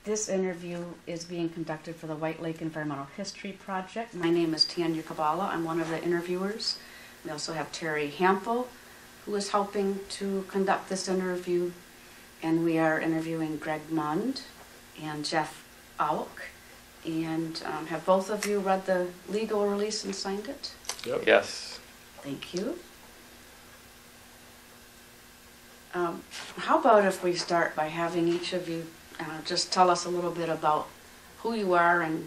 This interview is being conducted for the White Lake Environmental History Project. My name is Tanya Kabala. I'm one of the interviewers. We also have Terry Hampel, who is helping to conduct this interview. And we are interviewing Greg Mund and Jeff Auch. And have both of you read the legal release and signed it? Yep. Yes. Thank you. How about if we start by having each of you just tell us a little bit about who you are and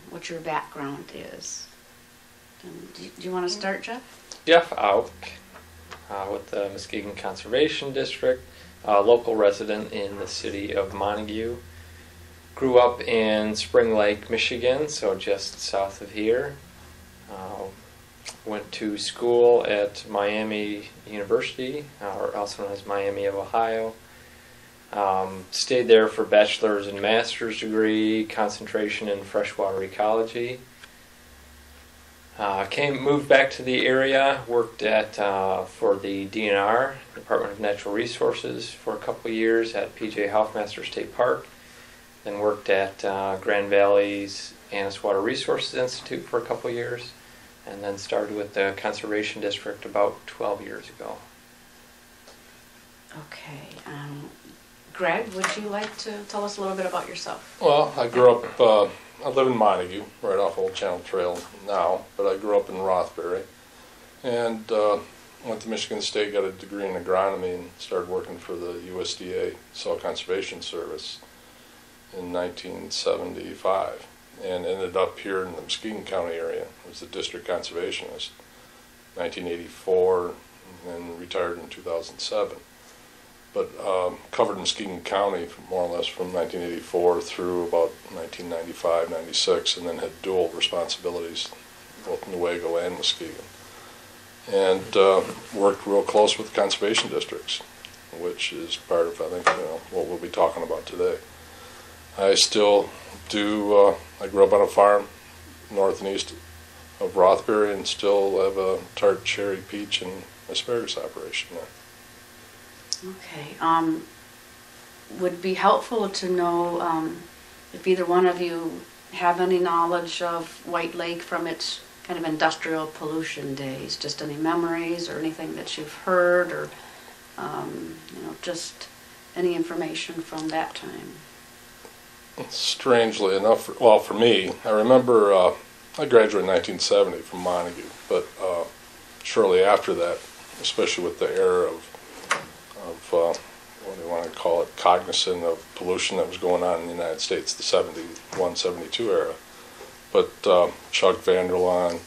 what your background is. Do you want to start, Jeff? Jeff Auch, with the Muskegon Conservation District, a local resident in the city of Montague. Grew up in Spring Lake, Michigan, so just south of here. Went to school at Miami University, or also known as Miami of Ohio. Stayed there for bachelor's and master's degree, concentration in freshwater ecology. Moved back to the area, worked at for the DNR, Department of Natural Resources, for a couple of years at P.J. Hoffmaster State Park. Then worked at Grand Valley's Annis Water Resources Institute for a couple of years, and then started with the Conservation District about 12 years ago. Okay. Greg, would you like to tell us a little bit about yourself? Well, I grew up, I live in Montague, right off Old Channel Trail now, but I grew up in Rothbury, and went to Michigan State, got a degree in agronomy, and started working for the USDA Soil Conservation Service in 1975, and ended up here in the Muskegon County area. I was a district conservationist, 1984, and then retired in 2007. But covered Muskegon County more or less from 1984 through about 1995, 96, and then had dual responsibilities, both Newaygo and Muskegon. And worked real close with conservation districts, which is part of, I think, what we'll be talking about today. I still do, I grew up on a farm north and east of Rothbury, and still have a tart, cherry, peach, and asparagus operation there. Okay. Would be helpful to know if either one of you have any knowledge of White Lake from its kind of industrial pollution days. Just any memories or anything that you've heard, or just any information from that time. Strangely enough, well, for me, I remember I graduated in 1970 from Montague, but shortly after that, especially with the era of what do you want to call it, cognizant of pollution that was going on in the United States, the 71, 72 era. But Chuck Vanderlaan,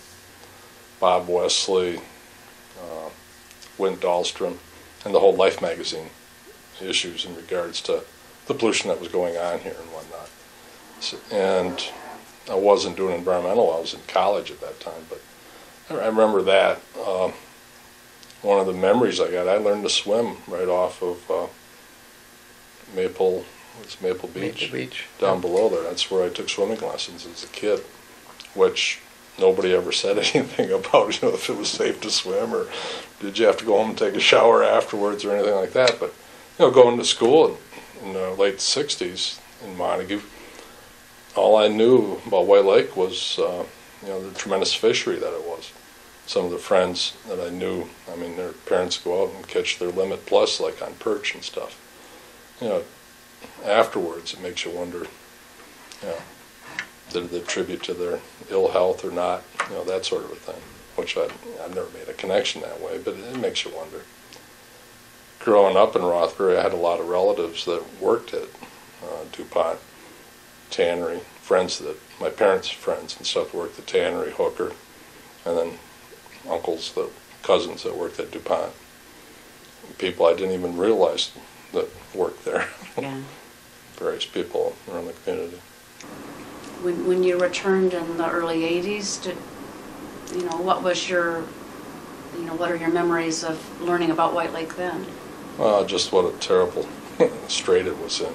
Bob Wesley, Wynn Dahlstrom, and the whole Life magazine issues in regards to the pollution that was going on here and whatnot. And I wasn't doing environmental, I was in college at that time, but I remember that. One of the memories I got, I learned to swim right off of Maple Beach, down below there. That's where I took swimming lessons as a kid, which nobody ever said anything about, if it was safe to swim, or did you have to go home and take a shower afterwards or anything like that. But, going to school in the late 60s in Montague, all I knew about White Lake was, the tremendous fishery that it was. Some of the friends that I knew, their parents go out and catch their limit plus, like on perch and stuff. Afterwards it makes you wonder, did it attribute to their ill health or not, that sort of a thing, which I've never made a connection that way, but it makes you wonder. Growing up in Rothbury, I had a lot of relatives that worked at DuPont tannery, my parents' friends and stuff worked at tannery, Hooker, and then uncles, cousins that worked at DuPont. People I didn't even realize that worked there. Yeah. Various people around the community. When you returned in the early 80s, what was your, what are your memories of learning about White Lake then? Well, just what a terrible strait it was in.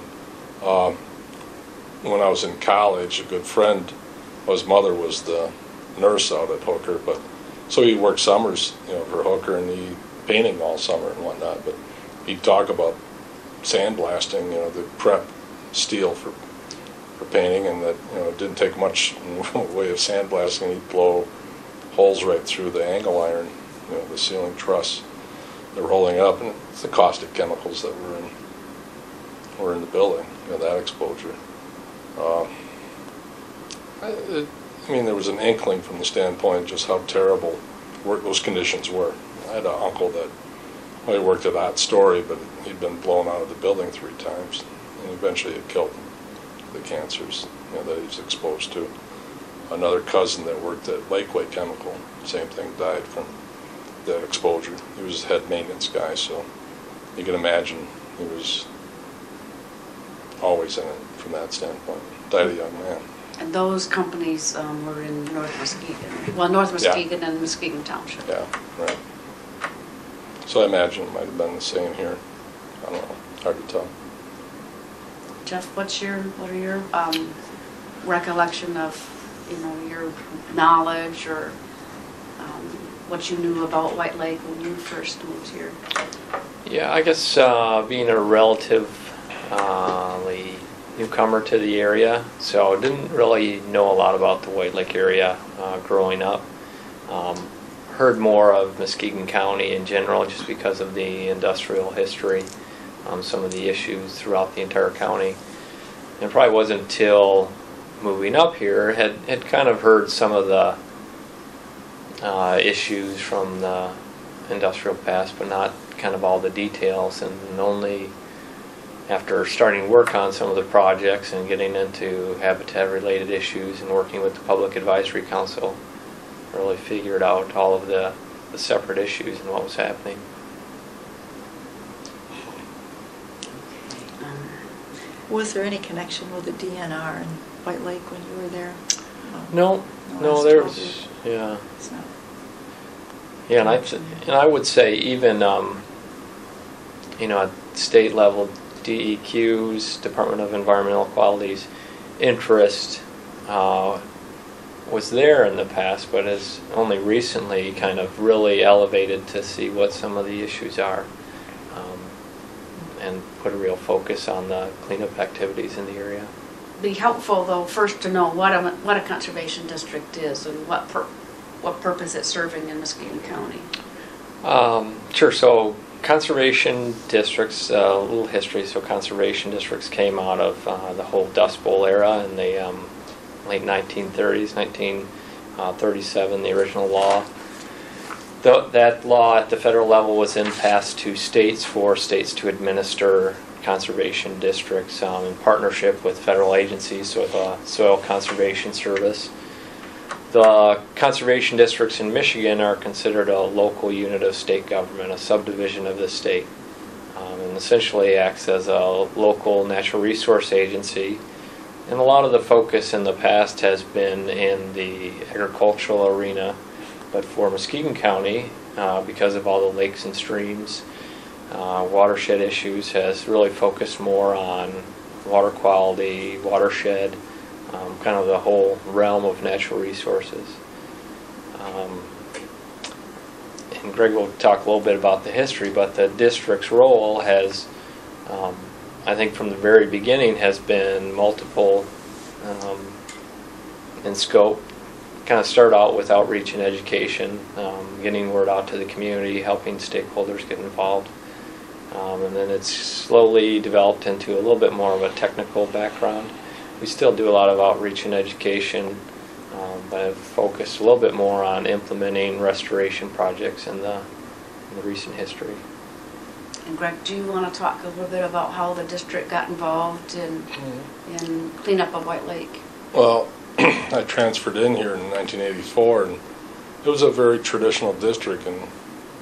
When I was in college, a good friend, his mother was the nurse out at Hooker, but so he worked summers, for Hooker, and he painting all summer and whatnot. But he'd talk about sandblasting, the prep steel for for painting, and that it didn't take much in the way of sandblasting. He'd blow holes right through the angle iron, the ceiling truss that were holding up, and it's the caustic chemicals that were in the building. That exposure. I mean, there was an inkling from the standpoint of just how terrible those conditions were. I had an uncle that he worked at Ott Story, but he'd been blown out of the building 3 times, and eventually it killed him. The cancers that he was exposed to. Another cousin that worked at Lakeway Chemical, same thing, died from that exposure. He was head maintenance guy, so you can imagine he was always in it from that standpoint. Died a young man. And those companies were in North Muskegon. Well, North Muskegon and Muskegon Township. Yeah, right. So I imagine it might have been the same here. I don't know. Hard to tell. Jeff, what are your recollection of, your knowledge or what you knew about White Lake when you first moved here? Yeah, I guess being a relatively newcomer to the area, so didn't really know a lot about the White Lake area growing up. Heard more of Muskegon County in general just because of the industrial history, some of the issues throughout the entire county. And it probably wasn't until moving up here had kind of heard some of the issues from the industrial past, but not kind of all the details, and only after starting work on some of the projects and getting into habitat-related issues and working with the Public Advisory Council, really figured out all of the separate issues and what was happening. Was there any connection with the DNR in White Lake when you were there? No, there's, yeah. It's not. Yeah, and I would say even, at state level, DEQ's, Department of Environmental Quality's interest was there in the past, but has only recently kind of really elevated to see what some of the issues are, and put a real focus on the cleanup activities in the area. Be helpful, though, first to know what a conservation district is and what purpose it's serving in Muskegon County. Sure. So conservation districts, a little history. So conservation districts came out of the whole Dust Bowl era in the late 1930s, 1937, the original law. That law at the federal level was then passed to states for states to administer conservation districts in partnership with federal agencies, so the Soil Conservation Service. The conservation districts in Michigan are considered a local unit of state government, a subdivision of the state, and essentially acts as a local natural resource agency. And a lot of the focus in the past has been in the agricultural arena, but for Muskegon County, because of all the lakes and streams, watershed issues, has really focused more on water quality, watershed, kind of the whole realm of natural resources. And Greg will talk a little bit about the history, but the district's role has, I think from the very beginning, has been multiple in scope. Kind of start out with outreach and education, getting word out to the community, helping stakeholders get involved. And then it's slowly developed into a little bit more of a technical background. We still do a lot of outreach and education, but have focused a little bit more on implementing restoration projects in the recent history. And Greg, do you want to talk a little bit about how the district got involved in cleanup of White Lake? Well, I transferred in here in 1984, and it was a very traditional district, and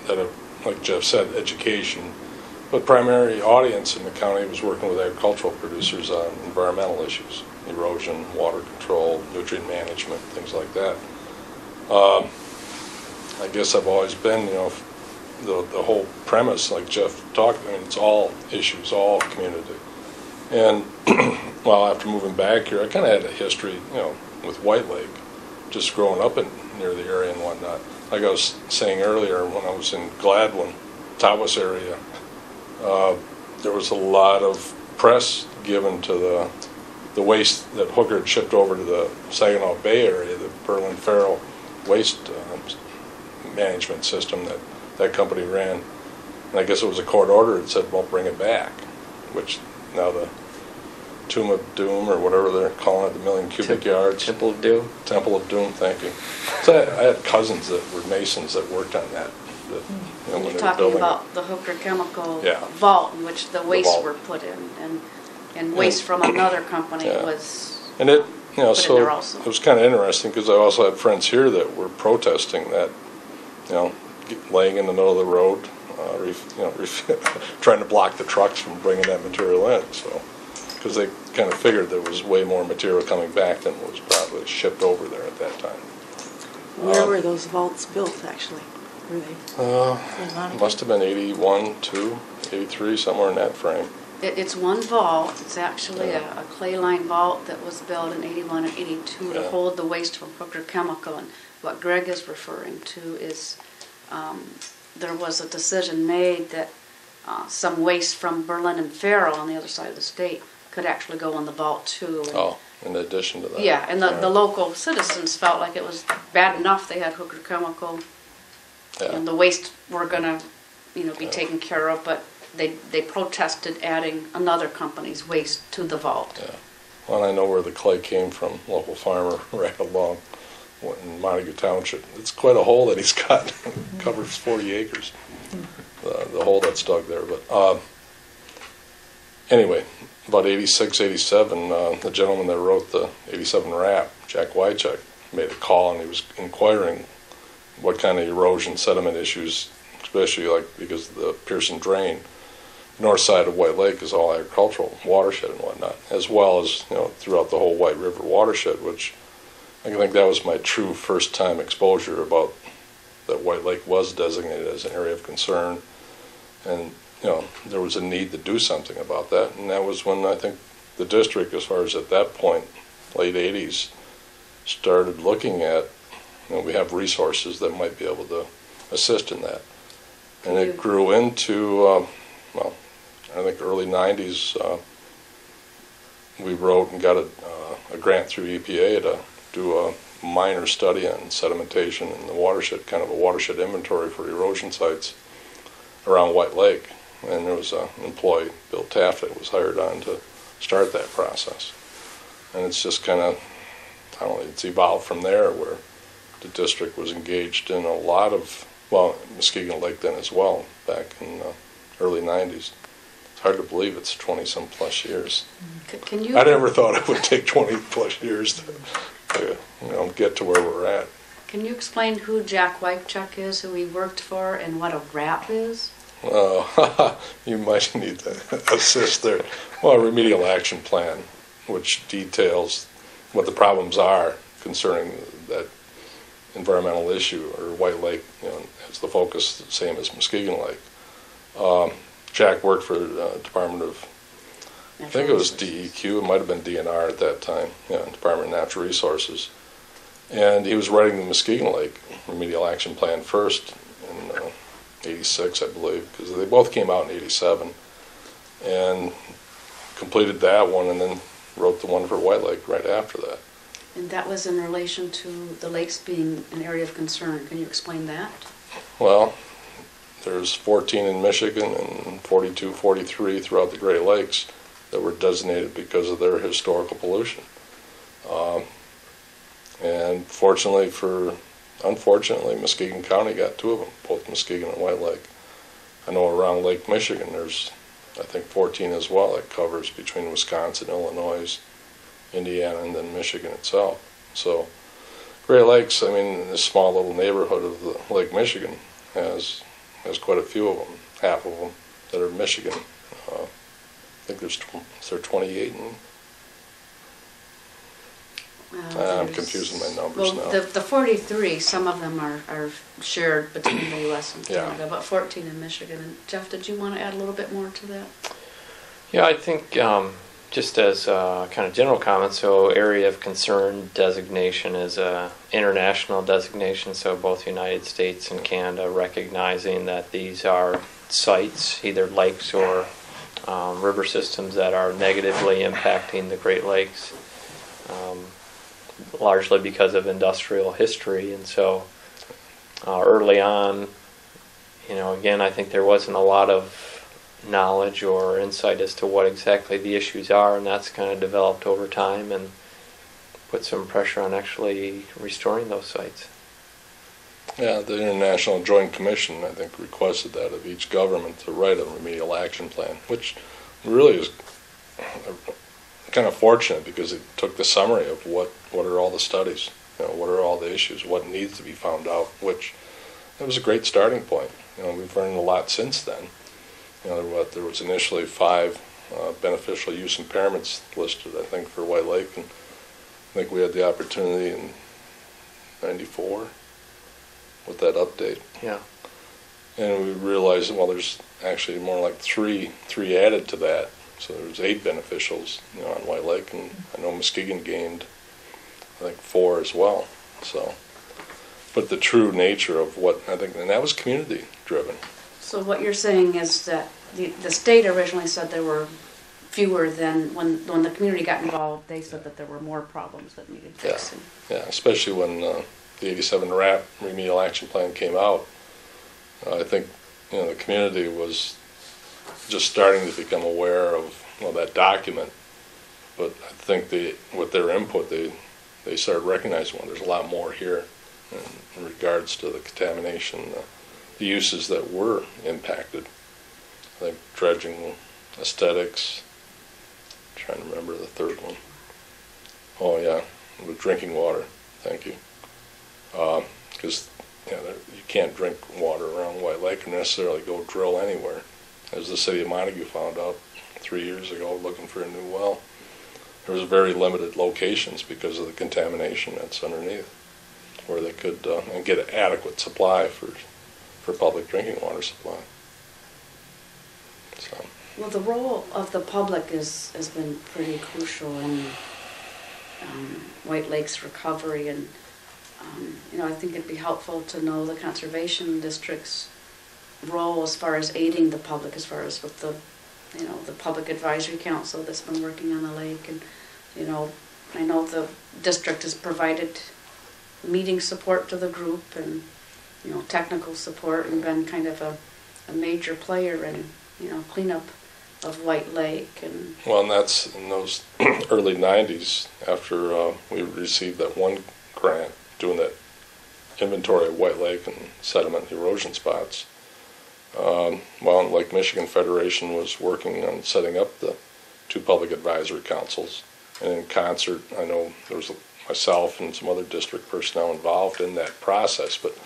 that, like Jeff said, education. But primary audience in the county was working with agricultural producers on environmental issues, erosion, water control, nutrient management, things like that. I guess I've always been, the whole premise, like Jeff talked, it's all issues, all community. And well, after moving back here, I kind of had a history, with White Lake, just growing up near the area and whatnot. Like I was saying earlier, when I was in Gladwin, Tawas area, there was a lot of press given to the waste that Hooker had shipped over to the Saginaw Bay area, the Berlin-Farrell waste management system that company ran. And I guess it was a court order that said, well, bring it back, which now the Tomb of Doom, or whatever they're calling it, the million cubic yards. Temple of Doom. Temple of Doom, thank you. So I had cousins that were masons that worked on that. When You're they were talking building about the Hooker Chemical Yeah. vault in which the wastes vault. were put in, and waste from another company Yeah. was And it, put in so there also. it was kind of interesting because I also had friends here that were protesting that, laying in the middle of the road, trying to block the trucks from bringing that material in. So, because they kind of figured there was way more material coming back than was probably shipped over there at that time. Where were those vaults built, actually? Were they? In Montague? Must have been 81, 2, 83, somewhere in that frame. It's one vault. It's actually Yeah. a clay line vault that was built in 81 and 82 to Yeah. hold the waste from Hooker Chemical. And what Greg is referring to is there was a decision made that some waste from Berlin and Farrell on the other side of the state could actually go in the vault too. And Oh, in addition to that. yeah, and the Right. local citizens felt like it was bad enough they had Hooker Chemical, Yeah. and the waste were gonna, be Yeah. taken care of, but they protested adding another company's waste to the vault. Yeah. Well, I know where the clay came from. Local farmer right along in Montague Township. It's quite a hole that he's got. Covers 40 acres. The hole that's dug there. But anyway, about 86, 87, the gentleman that wrote the 87 rap, Jack Wycheck, made a call, and he was inquiring what kind of erosion sediment issues, especially because of the Pearson Drain. North side of White Lake is all agricultural watershed and whatnot, as well as throughout the whole White River watershed, which I think that was my true first time exposure about that White Lake was designated as an area of concern, and there was a need to do something about that, and that was when I think the district, as far as at that point, late 80s, started looking at we have resources that might be able to assist in that, and it grew into I think early 90s, we wrote and got a grant through EPA to do a minor study on sedimentation in the watershed, kind of a watershed inventory for erosion sites around White Lake. And there was an employee, Bill Taft, that was hired on to start that process. And it's just kind of, it's evolved from there, where the district was engaged in a lot of, Muskegon Lake then as well, back in the early 90s. Hard to believe it's 20-some plus years. Can you? I never thought it would take 20 plus years to get to where we're at. Can you explain who Jack Wycheck is, who he worked for, and what a RAP is? You might need to assist there. Well, a remedial action plan, which details what the problems are concerning that environmental issue, or White Lake, as the focus, the same as Muskegon Lake. Jack worked for the Department of, I think it was DEQ, it might have been DNR at that time, Department of Natural Resources. And he was writing the Muskegon Lake Remedial Action Plan first in 86, I believe, because they both came out in 87, and completed that one, and then wrote the one for White Lake right after that. And that was in relation to the lakes being an area of concern. Can you explain that? Well, there's 14 in Michigan and 42, 43 throughout the Great Lakes that were designated because of their historical pollution. And unfortunately, Muskegon County got two of them, both Muskegon and White Lake. I know around Lake Michigan there's, I think, 14 as well. That covers between Wisconsin, Illinois, Indiana, and then Michigan itself. So Great Lakes, this small little neighborhood of the Lake Michigan has quite a few of them, half of them that are Michigan. I think there's 28 in. I'm confusing my numbers now. The 43, some of them are shared between the U.S. and Canada, but 14 in Michigan. And Jeff, did you want to add a little bit more to that? Yeah, I think just as kind of general comments, so area of concern designation is a international designation, so both the United States and Canada recognizing that these are sites, either lakes or river systems that are negatively impacting the Great Lakes, largely because of industrial history. And so early on, again, I think there wasn't a lot of knowledge or insight as to what exactly the issues are, and that's kind of developed over time and put some pressure on actually restoring those sites. Yeah, the International Joint Commission, I think, requested that of each government to write a remedial action plan, which really is kind of fortunate because it took the summary of what are all the studies, what are all the issues, what needs to be found out, which it was a great starting point. We've learned a lot since then. There was initially 5 beneficial use impairments listed, I think, for White Lake, and I think we had the opportunity in '94 with that update. Yeah. And we realized, well, there's actually more like three added to that. So there was 8 beneficials, on White Lake, and I know Muskegon gained, I think, 4 as well. So, but the true nature of what I think, and that was community driven. So what you're saying is that the state originally said there were fewer than, when the community got involved, they said that there were more problems that needed fixing. Yeah, especially when the '87 RAP remedial action plan came out. I think the community was just starting to become aware of that document, but I think with their input they started recognizing there's a lot more here in regards to the contamination, the uses that were impacted. I think dredging, aesthetics. I'm trying to remember the third one. Oh yeah, with drinking water. Thank you. Because you can't drink water around White Lake or necessarily go drill anywhere. As the city of Montague found out 3 years ago, looking for a new well, there was very limited locations because of the contamination that's underneath, where they could and get an adequate supply for public drinking water supply. So. Well, the role of the public has been pretty crucial in White Lake's recovery, and I think it'd be helpful to know the conservation district's role as far as aiding the public, as far as with the Public Advisory Council that's been working on the lake, and I know the district has provided meeting support to the group and technical support, and been kind of a major player in cleanup of White Lake. And well, and that's in those early '90s after we received that one grant doing that inventory of White Lake and sediment erosion spots. Lake Michigan Federation was working on setting up the 2 public advisory councils, and in concert, I know there was myself and some other district personnel involved in that process, but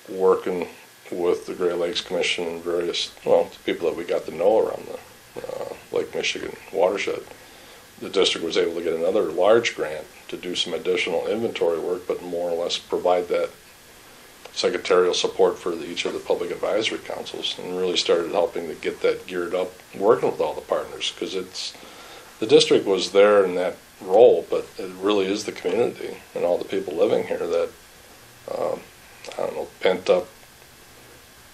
working with the Great Lakes Commission and various people that we got to know around the Lake Michigan watershed, the district was able to get another large grant to do some additional inventory work, but more or less provide that secretarial support for each of the public advisory councils, and really started helping to get that geared up, working with all the partners, because the district was there in that role, but it really is the community and all the people living here that pent up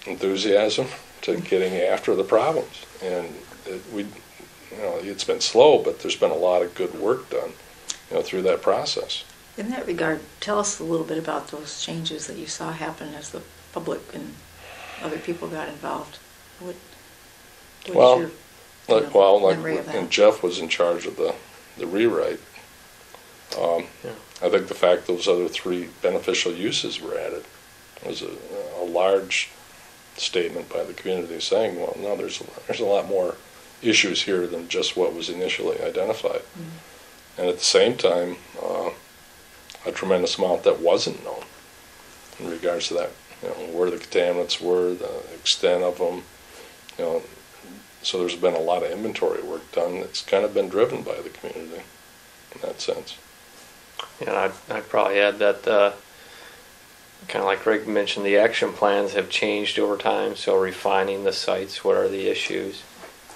enthusiasm to getting after the problems. And it's been slow, but there's been a lot of good work done through that process. In that regard, tell us a little bit about those changes that you saw happen as the public and other people got involved. What is your memory of that? And Jeff was in charge of the rewrite. I think the fact those other 3 beneficial uses were added was a large statement by the community saying, well, no, there's a lot more issues here than just what was initially identified. Mm-hmm. And at the same time, a tremendous amount that wasn't known in regards to that, where the contaminants were, the extent of them, so there's been a lot of inventory work done that's kind of been driven by the community in that sense. Yeah, I'd probably add that kind of like Greg mentioned, the action plans have changed over time, so refining the sites, what are the issues,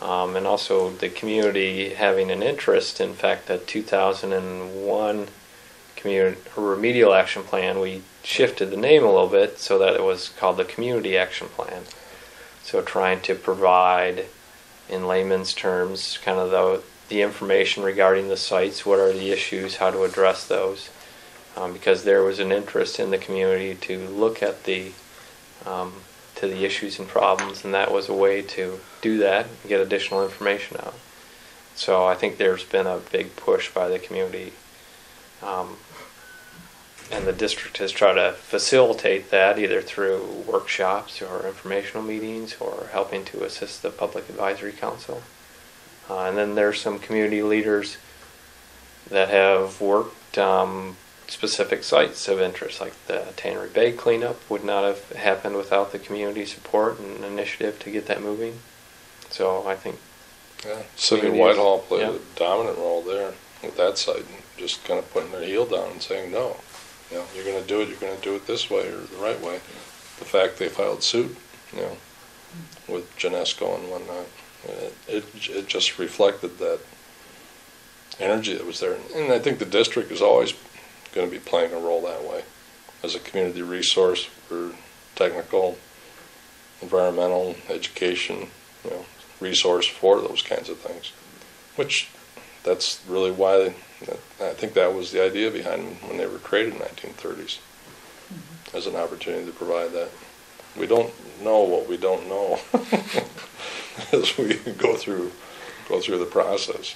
and also the community having an interest. In fact, the 2001 community remedial action plan, we shifted the name a little bit so that it was called the Community Action Plan. So trying to provide, in layman's terms, kind of the information regarding the sites, what are the issues, how to address those, because there was an interest in the community to look at to the issues and problems, and that was a way to do that and get additional information out. So I think there's been a big push by the community, and the district has tried to facilitate that either through workshops or informational meetings or helping to assist the Public Advisory Council. And then there's some community leaders that have worked specific sites of interest, like the Tannery Bay cleanup would not have happened without the community support and initiative to get that moving. So I think City of Whitehall played a dominant role there with that site, and just kind of putting their heel down and saying, no, you're going to do it, you're going to do it this way or the right way. The fact they filed suit, with Genesco and whatnot, it just reflected that energy that was there. And I think the district is always going to be playing a role that way as a community resource for technical, environmental, education, resource for those kinds of things, which that's really why I think that was the idea behind them when they were created in the 1930s, as an opportunity to provide that. We don't know what we don't know as we go through the process.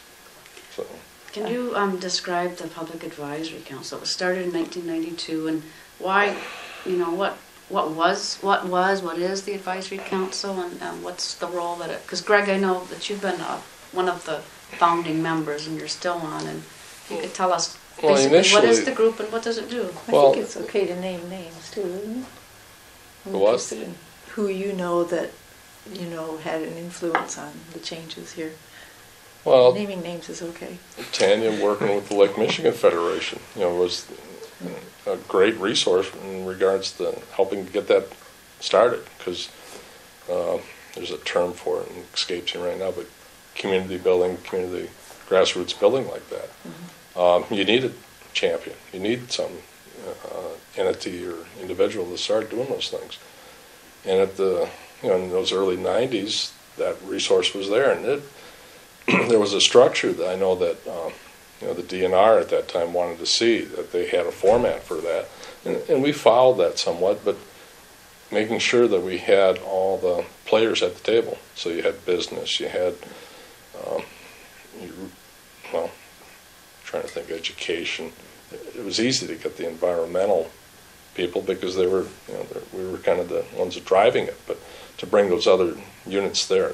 So. Can you describe the Public Advisory Council? It was started in 1992, and why? What is the Advisory Council, and what's the role that it? Because Greg, I know that you've been one of the founding members, and you're still on. And if you could tell us basically what is the group and what does it do? I think it's okay to name names too, isn't it? I'm interested in who that had an influence on the changes here. Well, naming names is okay. Tanya, working with the Lake Michigan Federation, was a great resource in regards to helping get that started, because there's a term for it and it escapes me right now, but community building, community grassroots building like that. Mm-hmm. You need a champion. You need some entity or individual to start doing those things. And at in those early 90s, that resource was there, and there was a structure that I know that the DNR at that time wanted to see, that they had a format for that, and we followed that somewhat, but making sure that we had all the players at the table. So you had business, you had trying to think, education. It was easy to get the environmental people because they were we were kind of the ones driving it, but to bring those other units there,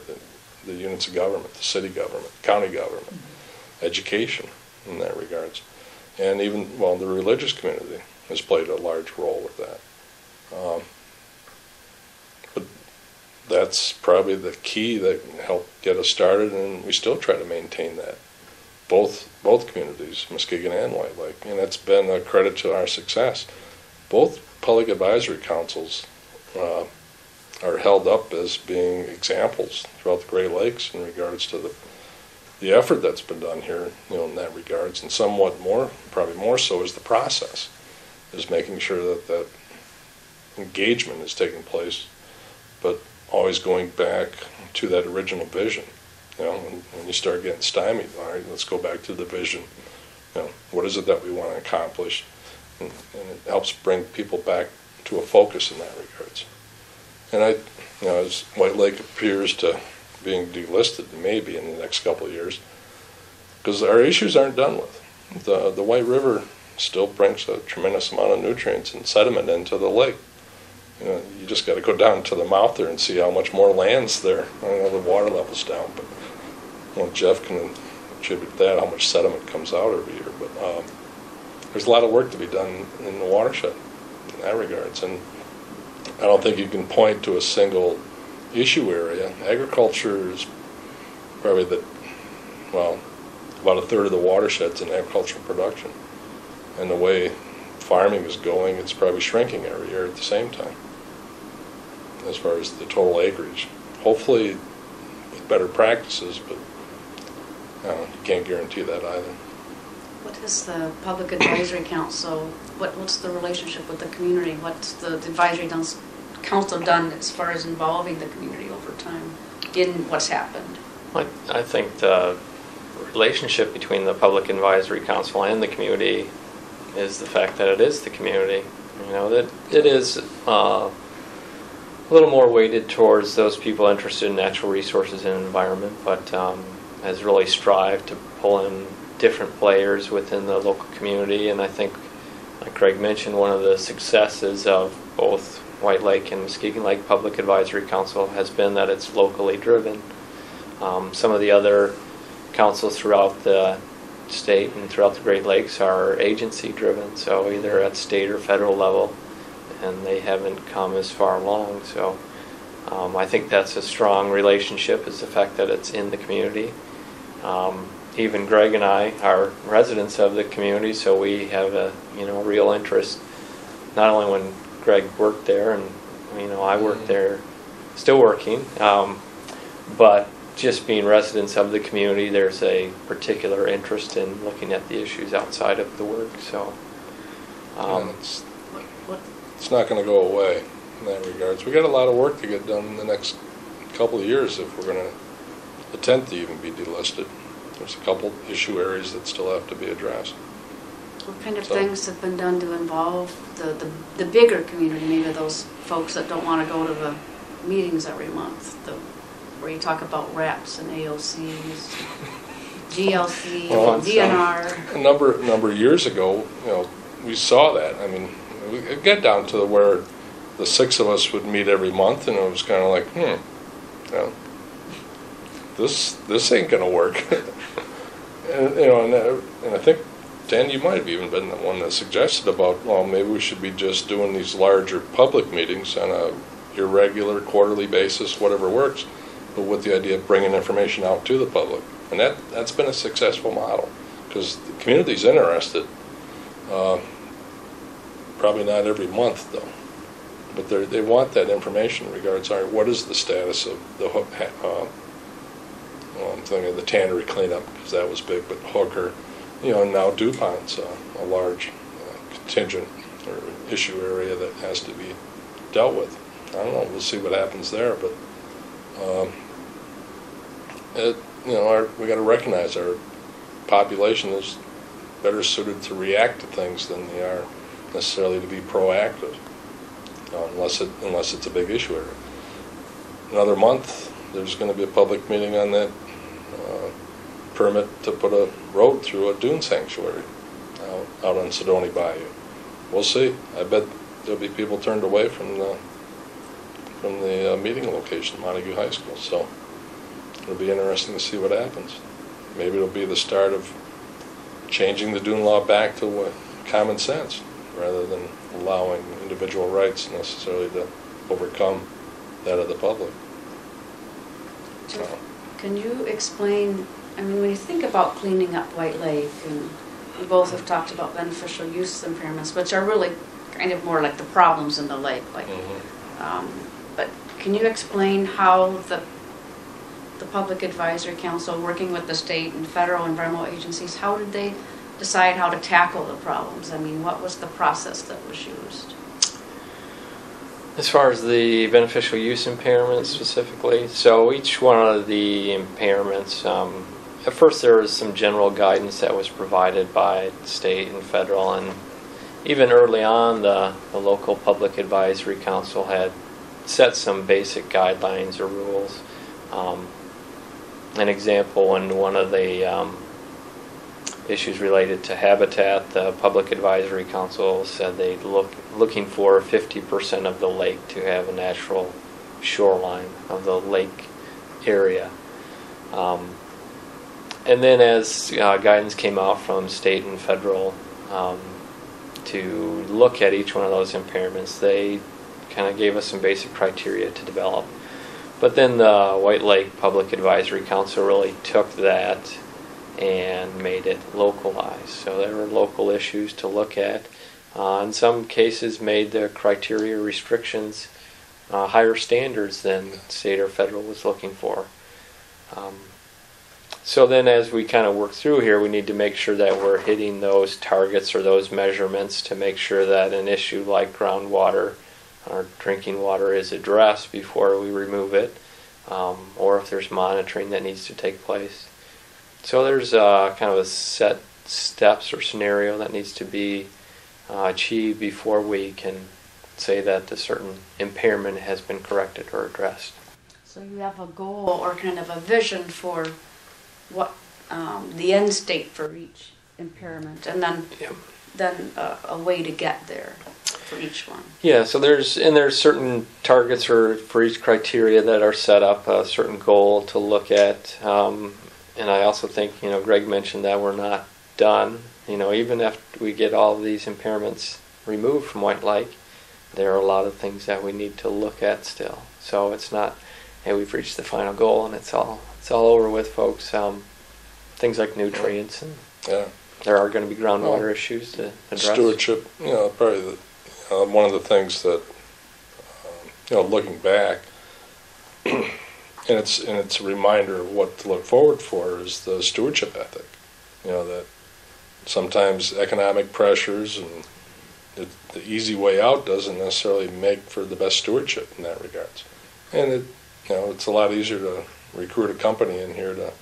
the units of government, the city government, county government, education in that regards. And even, the religious community has played a large role with that. But that's probably the key that helped get us started, and we still try to maintain that. Both communities, Muskegon and White Lake, and it's been a credit to our success. Both public advisory councils are held up as being examples throughout the Great Lakes in regards to the effort that's been done here, in that regards, and somewhat more, probably more so, is the process, is making sure that engagement is taking place, but always going back to that original vision. When you start getting stymied, all right, let's go back to the vision. What is it that we want to accomplish? And it helps bring people back to a focus in that regards. And as White Lake appears to being delisted maybe in the next couple of years, because our issues aren't done with. The White River still brings a tremendous amount of nutrients and sediment into the lake. You just got to go down to the mouth there and see how much more land's there. I don't know the water level's down, but Jeff can attribute that, how much sediment comes out every year. But there's a lot of work to be done in the watershed in that regards. And I don't think you can point to a single issue area. Agriculture is probably about a third of the watershed's in agricultural production. And the way farming is going, it's probably shrinking every year at the same time, as far as the total acreage. Hopefully with better practices, but you can't guarantee that either. What is the Public Advisory Council? What's the relationship with the community? What's the advisory council done as far as involving the community over time in what's happened? I think the relationship between the Public Advisory Council and the community is the fact that it is the community. You know, that it is a little more weighted towards those people interested in natural resources and environment, but has really strived to pull in different players within the local community. And I think, like Craig mentioned, one of the successes of both White Lake and Muskegon Lake Public Advisory Council has been that it's locally driven. Some of the other councils throughout the state and throughout the Great Lakes are agency driven, so either at state or federal level, and they haven't come as far along. So I think that's a strong relationship, is the fact that it's in the community. Even Greg and I are residents of the community, so we have a real interest, not only when Greg worked there and I worked there, still working, but just being residents of the community, there's a particular interest in looking at the issues outside of the work. So it's not going to go away in that regards. We got a lot of work to get done in the next couple of years if we're going to attempt to even be delisted. There's a couple issue areas that still have to be addressed. What kind of things have been done to involve the bigger community, maybe those folks that don't want to go to the meetings every month, where you talk about reps and AOCs, GLC, and DNR? A number of years ago, we saw that. I mean, it got down to where the six of us would meet every month, and it was kind of like, this ain't gonna work. and I think, Dan, you might have even been the one that suggested about, well, maybe we should be just doing these larger public meetings on a irregular quarterly basis, whatever works, but with the idea of bringing information out to the public. And that's been a successful model, because the community's interested. Probably not every month, though, but they want that information in regards, all right, what is the status of the I'm thinking of the tannery cleanup, because that was big, but Hooker, now DuPont's a large contingent or issue area that has to be dealt with. I don't know, we'll see what happens there, but we got to recognize our population is better suited to react to things than they are necessarily to be proactive, unless it's a big issue area. Another month, there's going to be a public meeting on that permit to put a road through a dune sanctuary out on Sedona Bayou. We'll see. I bet there'll be people turned away from the meeting location, Montague High School. So it'll be interesting to see what happens. Maybe it'll be the start of changing the dune law back to common sense, rather than allowing individual rights necessarily to overcome that of the public. So. Can you explain, when you think about cleaning up White Lake, and we both have talked about beneficial use impairments, which are really kind of more like the problems in the lake, but can you explain how the Public Advisory Council, working with the state and federal environmental agencies, how did they decide how to tackle the problems? What was the process that was used? As far as the beneficial use impairments specifically, so each one of the impairments, at first there was some general guidance that was provided by state and federal, and even early on the local Public Advisory Council had set some basic guidelines or rules. An example, in one of the issues related to habitat, the Public Advisory Council said they'd looking for 50% of the lake to have a natural shoreline of the lake area. And then as guidance came out from state and federal to look at each one of those impairments, they kind of gave us some basic criteria to develop. But then the White Lake Public Advisory Council really took that and made it localized. So there were local issues to look at. In some cases made the criteria restrictions higher standards than state or federal was looking for. So then as we kind of work through here, we need to make sure that we're hitting those targets or those measurements to make sure that an issue like groundwater our drinking water is addressed before we remove it, or if there's monitoring that needs to take place. So there's kind of a set steps or scenario that needs to be achieved before we can say that a certain impairment has been corrected or addressed. So you have a goal or kind of a vision for what the end state for each impairment, and then a way to get there for each one. Yeah, so there's certain targets for each criteria that are set up, a certain goal to look at, and I also think, Greg mentioned that we're not done. Even after we get all of these impairments removed from White Lake, there are a lot of things that we need to look at still. So it's not, hey, we've reached the final goal and it's all over with, folks. Things like nutrients, and there are going to be groundwater issues to address. Stewardship, probably one of the things that, looking back, and it's a reminder of what to look forward for is the stewardship ethic. That sometimes economic pressures and the easy way out doesn't necessarily make for the best stewardship in that regards. And it's a lot easier to recruit a company in here to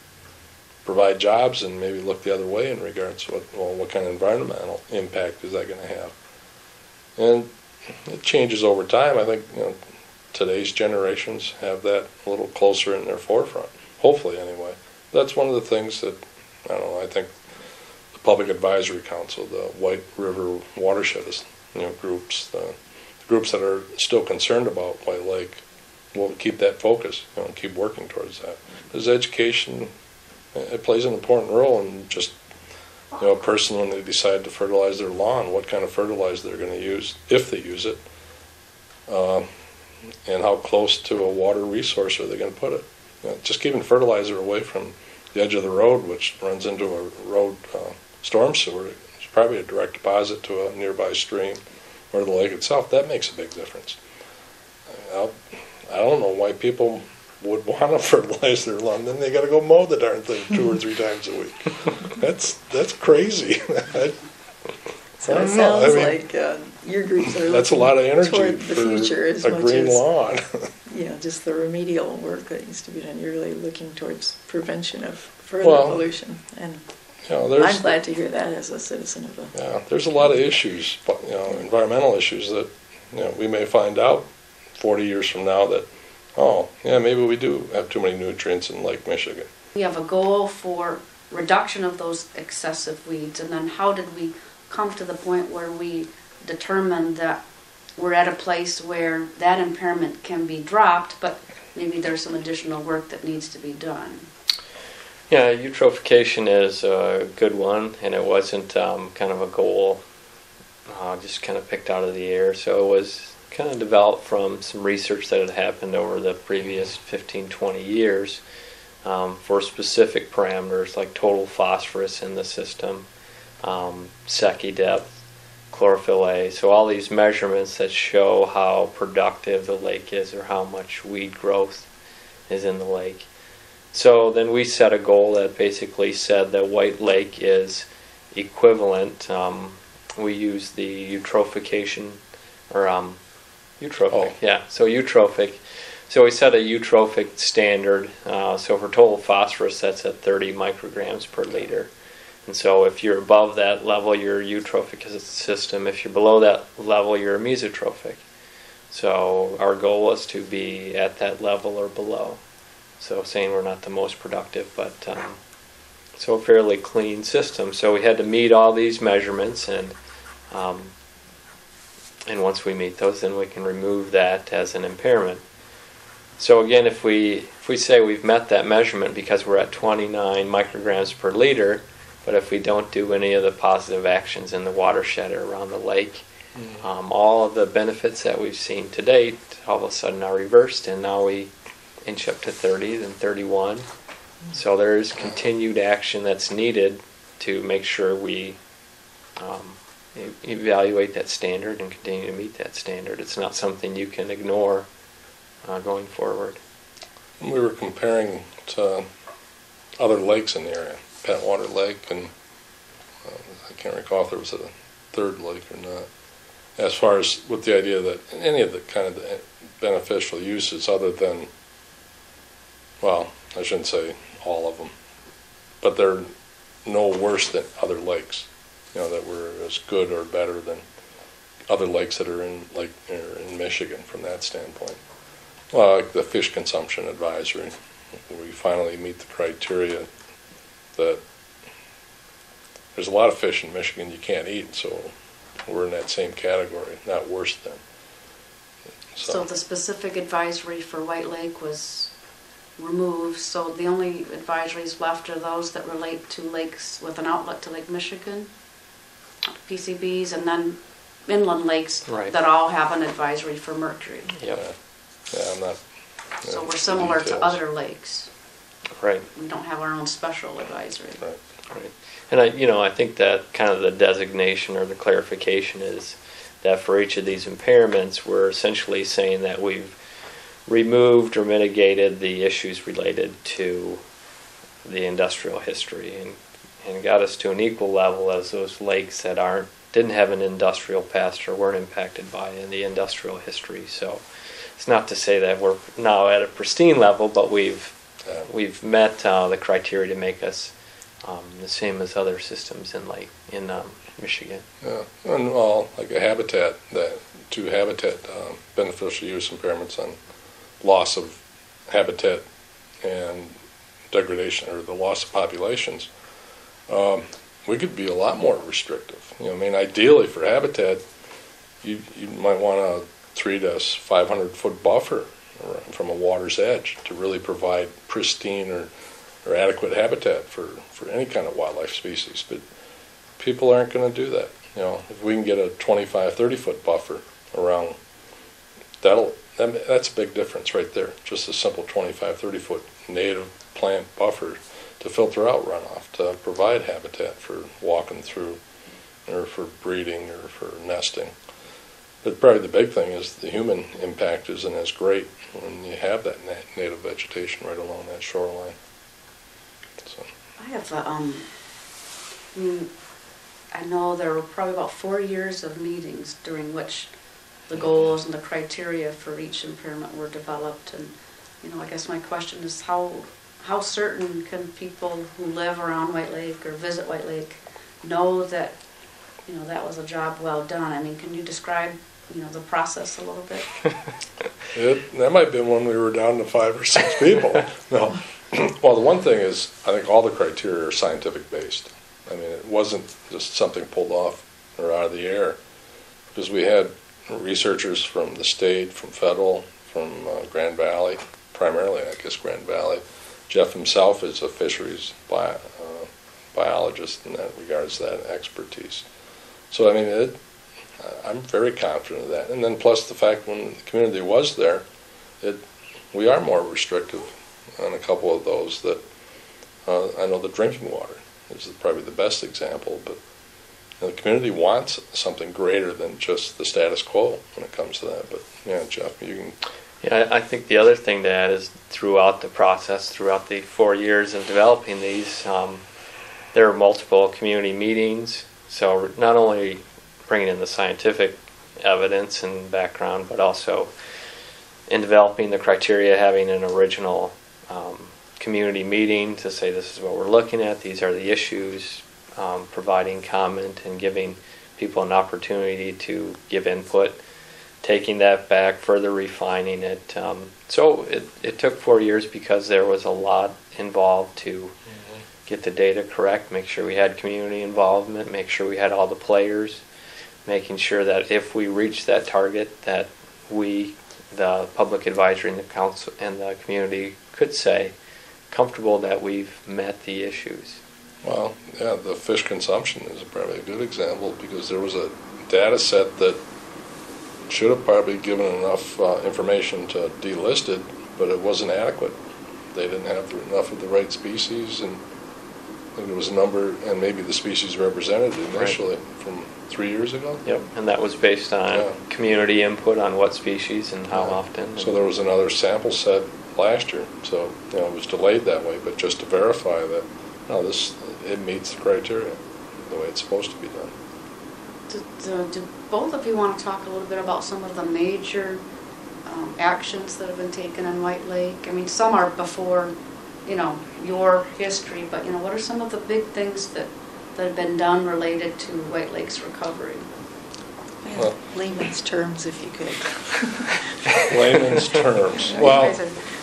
provide jobs and maybe look the other way in regards to what kind of environmental impact is that going to have. And it changes over time. I think today's generations have that a little closer in their forefront, hopefully anyway. That's one of the things that, I think the Public Advisory Council, the White River Watershed groups, the groups that are still concerned about White Lake will keep that focus, and keep working towards that. Because education, it plays an important role in just, a person when they decide to fertilize their lawn, what kind of fertilizer they're going to use, if they use it, and how close to a water resource are they going to put it. Just keeping fertilizer away from the edge of the road, which runs into a road storm sewer, is probably a direct deposit to a nearby stream or the lake itself. That makes a big difference. I don't know why people would want to fertilize their lawn. Then they got to go mow the darn thing 2 or 3 times a week. That's crazy. So it sounds like your groups are that's a lot of energy toward the future as a much green as, lawn. just the remedial work that needs to be done. You're really looking towards prevention of further pollution, and I'm glad to hear that as a citizen of the. There's a lot of issues, environmental issues that we may find out 40 years from now that maybe we do have too many nutrients in Lake Michigan. We have a goal for reduction of those excessive weeds, and then how did we come to the point where we determined that we're at a place where that impairment can be dropped, but maybe there's some additional work that needs to be done? Yeah, eutrophication is a good one, and it wasn't kind of a goal just kind of picked out of the air. So it was kind of developed from some research that had happened over the previous 15-20 years for specific parameters like total phosphorus in the system, Secchi depth, chlorophyll A. So all these measurements that show how productive the lake is or how much weed growth is in the lake. So then we set a goal that basically said that White Lake is equivalent. We use the eutrophication, or eutrophic, so eutrophic. So we set a eutrophic standard. So for total phosphorus, that's at 30 micrograms per liter. And so if you're above that level, you're eutrophic system. If you're below that level, you're mesotrophic. So our goal was to be at that level or below. So saying we're not the most productive, but so a fairly clean system. So we had to meet all these measurements, and once we meet those, then we can remove that as an impairment. So again, if we say we've met that measurement because we're at 29 micrograms per liter, but if we don't do any of the positive actions in the watershed or around the lake, all of the benefits that we've seen to date all of a sudden are reversed, and now we inch up to 30, then 31. So there's continued action that's needed to make sure we evaluate that standard and continue to meet that standard. It's not something you can ignore going forward. We were comparing to other lakes in the area, Petwater Lake, and I can't recall if there was a third lake or not. as far as with the idea that any of the kind of the beneficial uses other than, well, I shouldn't say all of them, but they're no worse than other lakes, that were as good or better than other lakes that are in Michigan from that standpoint. Well, like the fish consumption advisory, we finally meet the criteria that there's a lot of fish in Michigan you can't eat, so we're in that same category, not worse than. So the specific advisory for White Lake was removed, so the only advisories left are those that relate to lakes with an outlet to Lake Michigan, PCBs, and then inland lakes that all have an advisory for mercury. Yep. Yeah, I'm not. So we're similar to other lakes. Right. We don't have our own special advisory. Right. And I think that kind of the designation or the clarification is that for each of these impairments, we're essentially saying that we've removed or mitigated the issues related to the industrial history and got us to an equal level as those lakes that didn't have an industrial past or weren't impacted by the industrial history. So it's not to say that we're now at a pristine level, but we've met the criteria to make us the same as other systems in Michigan. Yeah, and well, like a habitat, two habitat beneficial use impairments on loss of habitat and degradation or the loss of populations. We could be a lot more restrictive. Ideally for habitat, you might want a 300 to 500 foot buffer from a water's edge to really provide pristine or adequate habitat for any kind of wildlife species. But people aren't going to do that. If we can get a 25, 30 foot buffer around, that's a big difference right there. Just a simple 25, 30 foot native plant buffer to filter out runoff, to provide habitat for walking through or for breeding or for nesting. But probably the big thing is the human impact isn't as great when you have that native vegetation right along that shoreline. So. I have I know there were probably about 4 years of meetings during which the goals and the criteria for each impairment were developed, and I guess my question is how certain can people who live around White Lake or visit White Lake know that that was a job well done? I mean, can you describe the process a little bit? That might have been when we were down to 5 or 6 people. No. Well, the one thing is, I think all the criteria are scientific based. I mean, it wasn't just something pulled off or out of the air, because we had researchers from the state, from federal, from Grand Valley, primarily, I guess, Grand Valley. Jeff himself is a fisheries biologist, and that regards that expertise. So, I mean, I'm very confident of that. And then plus the fact when the community was there, we are more restrictive on a couple of those. That I know the drinking water is probably the best example, but the community wants something greater than just the status quo when it comes to that. But yeah, Jeff, you can. Yeah, I think the other thing to add is throughout the process, throughout the 4 years of developing these, there are multiple community meetings. So not only bringing in the scientific evidence and background, but also in developing the criteria, having an original community meeting to say this is what we're looking at, these are the issues, providing comment and giving people an opportunity to give input, taking that back, further refining it. So it took 4 years because there was a lot involved to get the data correct, make sure we had community involvement, make sure we had all the players, making sure that if we reach that target, that we, the public advisory and the council and the community, could say comfortable that we've met the issues. Well, yeah, the fish consumption is probably a good example, because there was a data set that should have probably given enough information to delist it, but it wasn't adequate. They didn't have enough of the right species, and there was a number, and maybe the species represented initially from 3 years ago. Yep, and that was based on community input on what species and how often. So there was another sample set last year, so it was delayed that way, but just to verify that it meets the criteria the way it's supposed to be done. Do both of you want to talk a little bit about some of the major actions that have been taken in White Lake? I mean, some are before, your history, but, what are some of the big things that have been done related to White Lake's recovery? Well, layman's terms, if you could. Layman's terms. Well,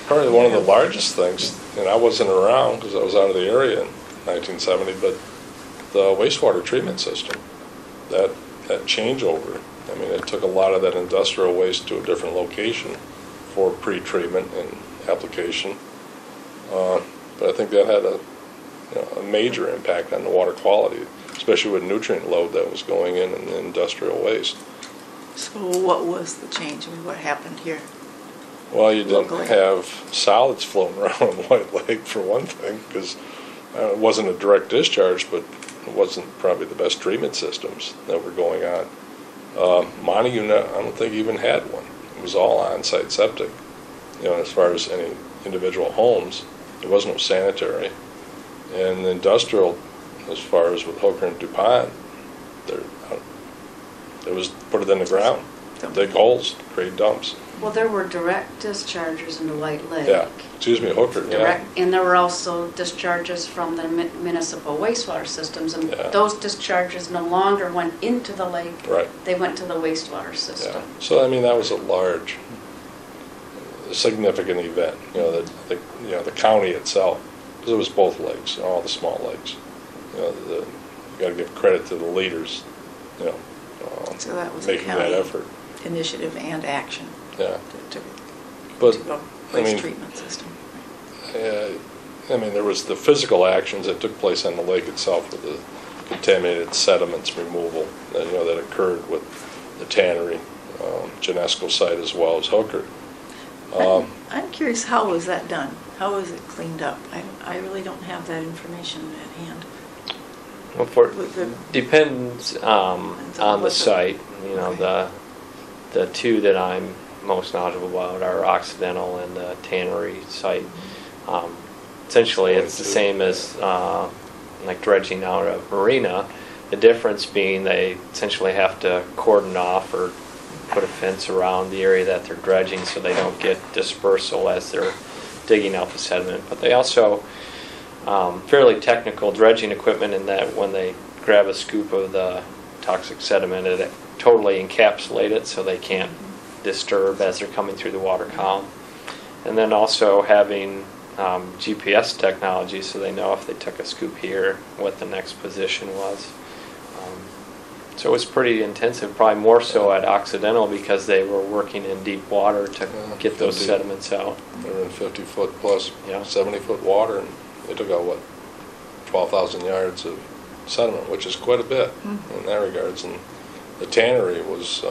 probably one of the largest things, and I wasn't around because I was out of the area in 1970, but the wastewater treatment system, that changeover. I mean, it took a lot of that industrial waste to a different location for pre-treatment and application. But I think that had a major impact on the water quality, especially with nutrient load that was going in the industrial waste. So what was the change? I mean, what happened here? Well, you didn't locally have solids floating around in White Lake, for one thing, because it wasn't a direct discharge, but it wasn't probably the best treatment systems that were going on. Montague, I don't think even had one. It was all on-site septic. As far as any individual homes, there was no sanitary. And the industrial, as far as with Hooker and DuPont, it was put it in the ground, dig holes, create dumps. Well, there were direct discharges into White Lake. Yeah, Hooker, direct, yeah. And there were also discharges from the municipal wastewater systems, and those discharges no longer went into the lake. Right. They went to the wastewater system. Yeah. So, I mean, that was a large, significant event, the county itself, because it was both lakes, all the small lakes. You got to give credit to the leaders, so that was making that effort. Initiative and action. Yeah. To Waste treatment system. I mean, there was the physical actions that took place on the lake itself with the contaminated sediments removal that occurred with the tannery, Genesco site as well as Hooker. I'm curious, how was that done? How was it cleaned up? I really don't have that information at hand. Well, depends on the site. The two that I'm most knowledgeable about are Occidental and the tannery site. Essentially, it's the same as like dredging out of marina. The difference being they essentially have to cordon off or put a fence around the area that they're dredging so they don't get dispersal as they're digging out the sediment. But they also fairly technical dredging equipment in that when they grab a scoop of the toxic sediment, it totally encapsulate it so they can't disturb as they're coming through the water column. And then also having GPS technology so they know if they took a scoop here what the next position was. So it was pretty intensive, probably more so at Occidental because they were working in deep water to get those sediments out. They were in 50-foot plus 70-foot water, and they took out, 12,000 yards of sediment, which is quite a bit in that regards. And the tannery was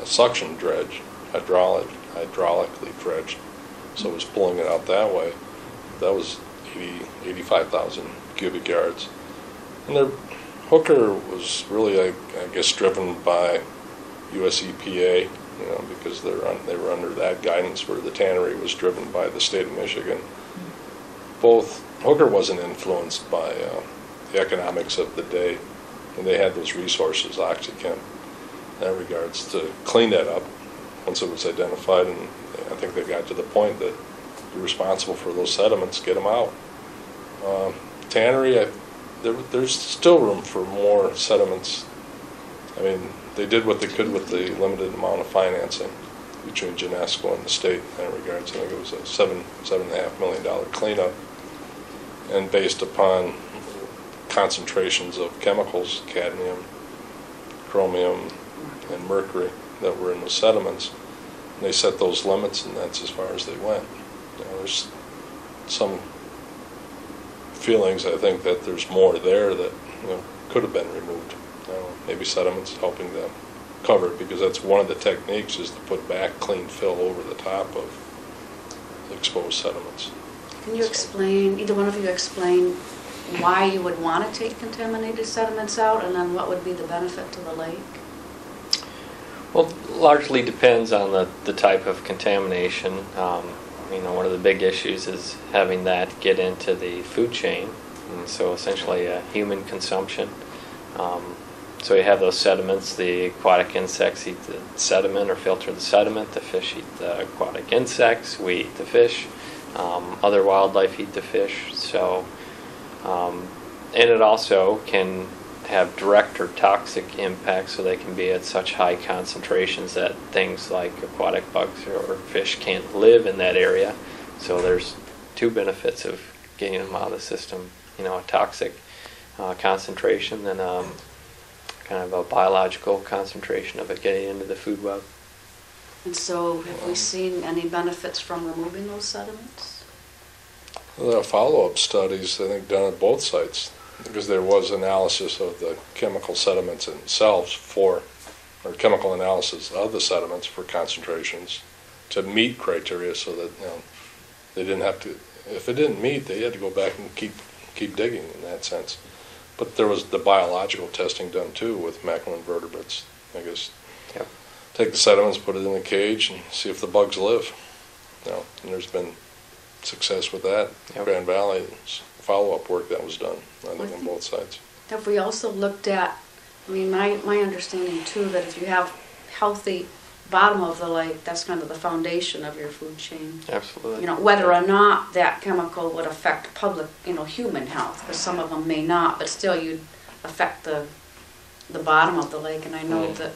suction dredge, hydraulically dredged, so it was pulling it out that way. That was 85,000 cubic yards. And Hooker was really, I guess, driven by US EPA, because they were under that guidance, where the tannery was driven by the state of Michigan. Hooker wasn't influenced by the economics of the day, and they had those resources, OxyChem, in that regards, to clean that up once it was identified, and I think they got to the point that you're responsible for those sediments, get them out. Tannery, there's still room for more sediments. I mean, they did what they could with the limited amount of financing between Genesco and the state in that regards. I think it was a $7.5 million cleanup, and based upon concentrations of chemicals, cadmium, chromium, and mercury that were in the sediments. And they set those limits, and that's as far as they went. There's some feelings, I think, that there's more there that could have been removed. Maybe sediments helping them cover it, because that's one of the techniques, is to put back clean fill over the top of exposed sediments. Can you explain, either one of you explain why you would want to take contaminated sediments out, and then what would be the benefit to the lake? Well, largely depends on the type of contamination. One of the big issues is having that get into the food chain, and so essentially human consumption. So you have those sediments. The aquatic insects eat the sediment or filter the sediment. The fish eat the aquatic insects. We eat the fish. Other wildlife eat the fish. So, and it also can have direct or toxic impacts, so they can be at such high concentrations that things like aquatic bugs or fish can't live in that area. So there's two benefits of getting them out of the system. A toxic concentration and kind of a biological concentration of it getting into the food web. And so have we seen any benefits from removing those sediments? Well, there are follow-up studies, I think, done at both sites, because there was analysis of the chemical sediments themselves or chemical analysis of the sediments for concentrations to meet criteria, so that they didn't have to. If it didn't meet, they had to go back and keep digging in that sense. But there was the biological testing done too with macroinvertebrates. I guess take the sediments, put it in a cage, and see if the bugs live. And there's been success with that. Grand Valley follow-up work that was done, I think, on both sides. Have we also looked at, my understanding too, that if you have healthy bottom of the lake, that's kind of the foundation of your food chain. Absolutely. Whether or not that chemical would affect public, human health, because some of them may not, but still you'd affect the bottom of the lake. And I know that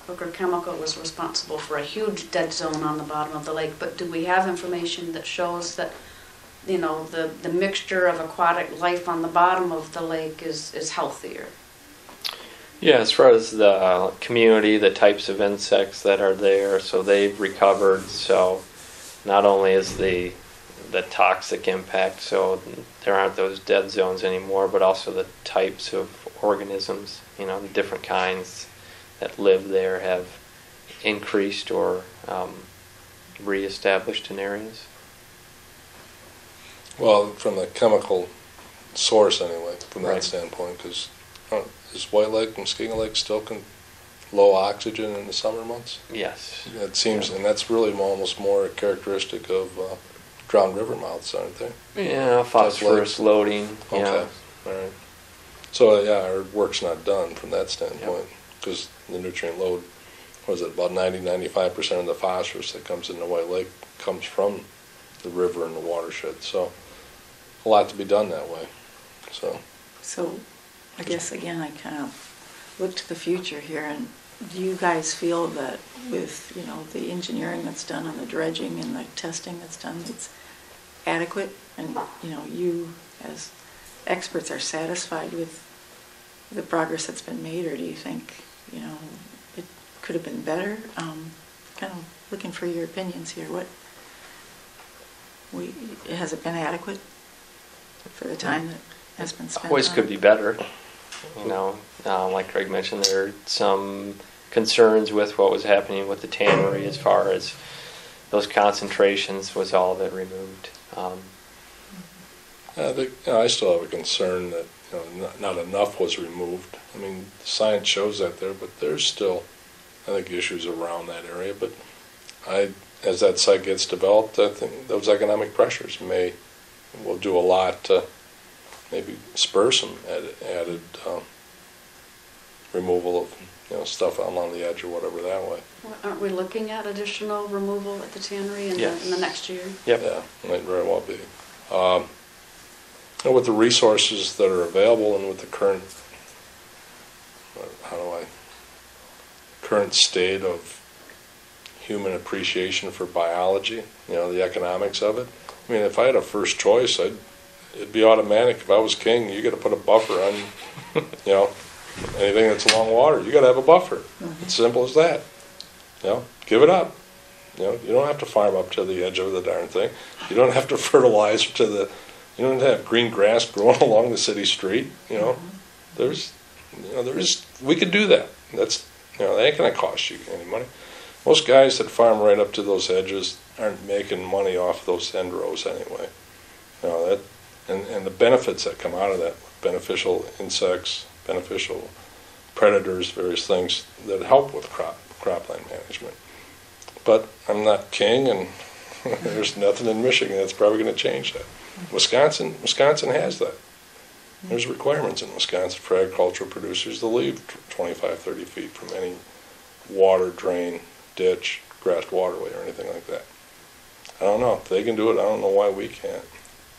Hooker Chemical was responsible for a huge dead zone on the bottom of the lake, but do we have information that shows that the mixture of aquatic life on the bottom of the lake is healthier? Yeah, as far as the community, the types of insects that are there, so they've recovered. So not only is the toxic impact, so there aren't those dead zones anymore, but also the types of organisms, the different kinds that live there have increased or reestablished in areas. Well, from the chemical source anyway, from that standpoint, because is White Lake and Muskegon Lake still low oxygen in the summer months? Yes. It seems, and that's really almost more characteristic of drowned river mouths, aren't they? Yeah, phosphorus loading. Okay, all right. So our work's not done from that standpoint, because the nutrient load, about 90-95% of the phosphorus that comes into White Lake comes from the river and the watershed. So a lot to be done that way. So I guess, again, I kind of look to the future here, and do you guys feel that with, the engineering that's done on the dredging and the testing that's done, it's adequate, and, you as experts are satisfied with the progress that's been made, or do you think, it could have been better? Kind of looking for your opinions here. Has it been adequate for the time that has been spent? Always could be better. Like Craig mentioned, there are some concerns with what was happening with the tannery as far as those concentrations. Was all of it removed? I think I still have a concern that not enough was removed. Science shows that there, but there's still, I think, issues around that area. But as that site gets developed, I think those economic pressures will do a lot to maybe spur some added removal of stuff along the edge or whatever that way. Aren't we looking at additional removal at the tannery in the next year? Yep. Yeah, might very well be. With the resources that are available and with the current, current state of human appreciation for biology, the economics of it. If I had a first choice, it'd be automatic. If I was king, you got to put a buffer on, anything that's along water. You got to have a buffer. Mm-hmm. It's simple as that. Give it up. You don't have to farm up to the edge of the darn thing. You don't have to fertilize you don't have green grass growing along the city street. We could do that. That ain't going to cost you any money. Most guys that farm right up to those edges aren't making money off those end rows anyway. And the benefits that come out of that, beneficial insects, beneficial predators, various things that help with cropland management. But I'm not king, and there's nothing in Michigan that's probably going to change that. Wisconsin has that. There's requirements in Wisconsin for agricultural producers to leave 25, 30 feet from any water, drain, ditch, grassed waterway, or anything like that. I don't know. If they can do it, I don't know why we can't.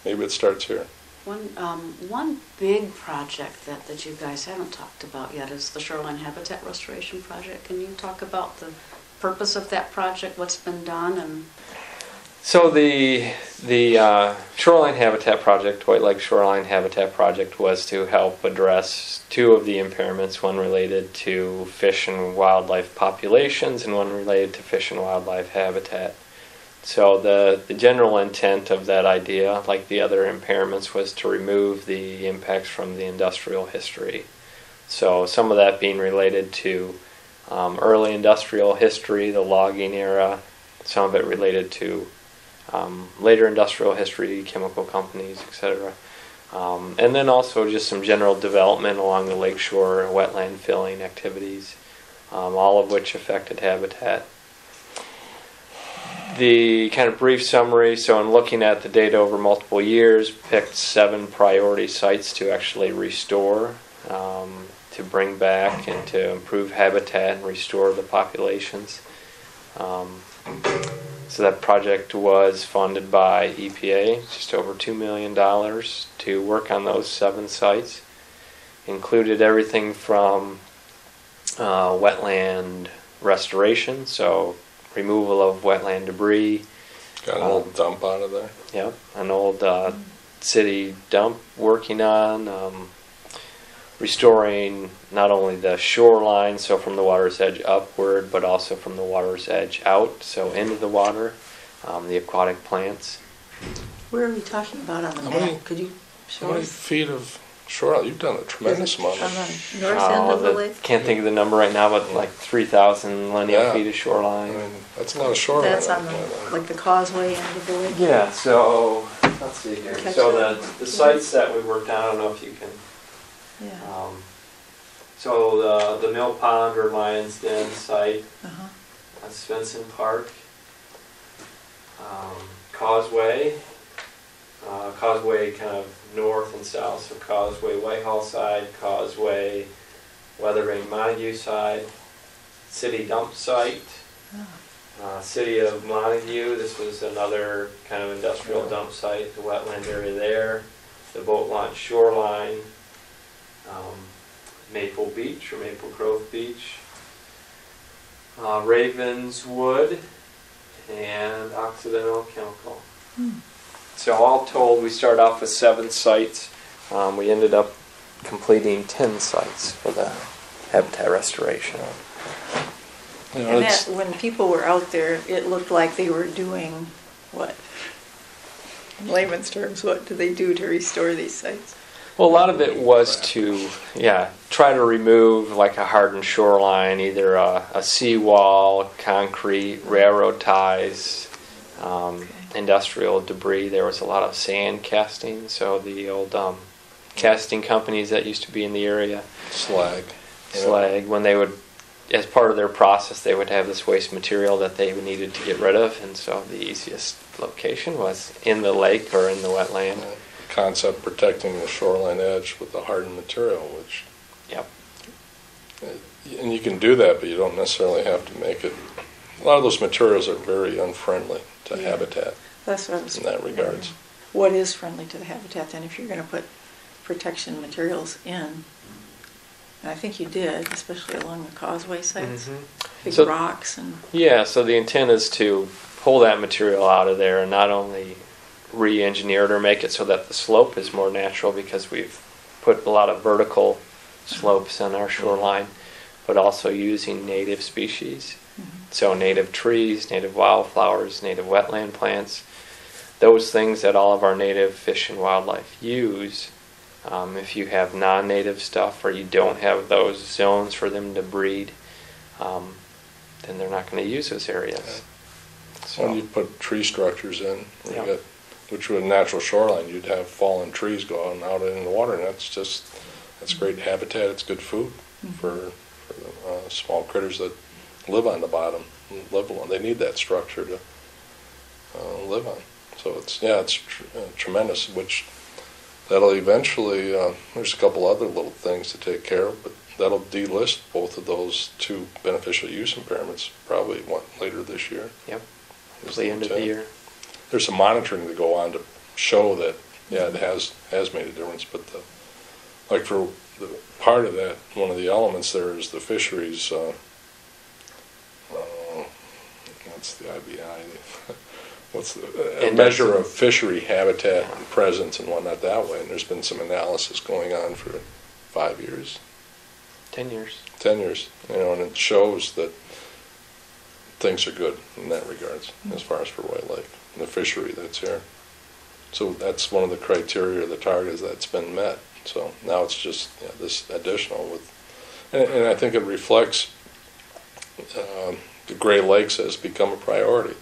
Maybe it starts here. One big project that you guys haven't talked about yet is the Shoreline Habitat Restoration Project. Can you talk about the purpose of that project, what's been done, and... So the Shoreline Habitat Project, White Lake Shoreline Habitat Project, was to help address two of the impairments, one related to fish and wildlife populations and one related to fish and wildlife habitat. So the general intent of that idea, like the other impairments, was to remove the impacts from the industrial history. So some of that being related to early industrial history, the logging era, some of it related to later industrial history, chemical companies, etc. And then also just some general development along the lakeshore, wetland filling activities, all of which affected habitat. The kind of brief summary, so in looking at the data over multiple years, picked 7 priority sites to actually restore, to bring back and to improve habitat and restore the populations. So that project was funded by EPA, just over $2 million to work on those 7 sites. Included everything from wetland restoration, so removal of wetland debris. Got an old dump out of there. Yep, an old city dump working on restoring not only the shoreline, so from the water's edge upward, but also from the water's edge out, so into the water, the aquatic plants. Where are we talking about on the How map? many- Could you show How many us? feet of shoreline? You've done a tremendous amount On of... the north end of the lake? Can't think of the number right now, but like 3,000 linear Yeah. feet of shoreline. I mean, that's a lot of shoreline. That's on the, like the causeway end of the lake? Yeah, so let's see here. Catch So that. the sites that we worked on, I don't know if you can. Yeah. So the Mill Pond or Lion's Den site, Uh-huh. that's Svensson Park. Causeway. Causeway kind of north and south, so Causeway Whitehall side, Causeway Weathervane Montague side, City Dump site. City of Montague, this was another kind of industrial dump site, the wetland area there, the boat launch shoreline, Maple Beach or Maple Grove Beach, Ravenswood, and Occidental Chemical. So all told, we started off with 7 sites. We ended up completing 10 sites for the habitat restoration. You know, And it's- that, when people were out there, it looked like they were doing what? In layman's terms, what do they do to restore these sites? Well, a lot of it was to, try to remove like a hardened shoreline, either a seawall, concrete, railroad ties, industrial debris. There was a lot of sand casting, so the old casting companies that used to be in the area, slag. when they would, as part of their process, they would have this waste material that they needed to get rid of, and so the easiest location was in the lake or in the wetland. Concept protecting the shoreline edge with the hardened material, which... Yep. And you can do that, but you don't necessarily have to make it... A lot of those materials are very unfriendly to Yeah. habitat That's what I was in that regards. What is friendly to the habitat then if you're going to put protection materials in? And I think you did, especially along the causeway sites. Big So- rocks and... Yeah, so the intent is to pull that material out of there and not only re-engineer it or make it so that the slope is more natural, because we've put a lot of vertical slopes on our shoreline, but also using native species. So native trees, native wildflowers, native wetland plants, those things that all of our native fish and wildlife use. If you have non-native stuff or you don't have those zones for them to breed, then they're not going to use those areas. When you put tree structures in, you Yeah. got, which with a natural shoreline, you'd have fallen trees going out in the water, and that's great habitat. It's good food for the small critters that live on the bottom, they need that structure to live on. So it's tremendous, which that'll eventually, there's a couple other little things to take care of, but that'll delist both of those two beneficial use impairments probably, later this year. Yep. Is The end of the intent. year. There's some monitoring to go on to show that, yeah, it has made a difference, but like for the part of that, one of the elements there is the fisheries, what's the IBI? What's a measure of fishery habitat and presence and whatnot that way, and there's been some analysis going on for 5 years. 10 years. 10 years, and it shows that things are good in that regards, as far as for White Lake, and the fishery that's here. So that's one of the criteria, the targets that's been met. So now it's just this additional with, and I think it reflects the Great Lakes has become a priority,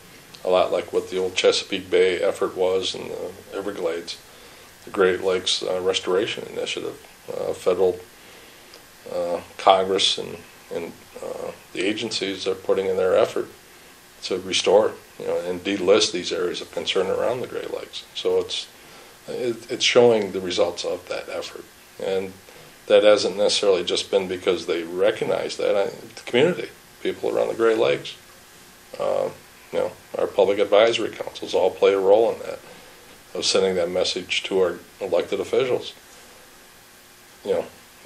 a lot like what the old Chesapeake Bay effort was in the Everglades, the Great Lakes Restoration Initiative, federal Congress and the agencies are putting in their effort to restore, and delist these areas of concern around the Great Lakes. So it's showing the results of that effort, and that hasn't necessarily just been because they recognize that. The community, people around the Great Lakes, our public advisory councils all play a role in that, of sending that message to our elected officials.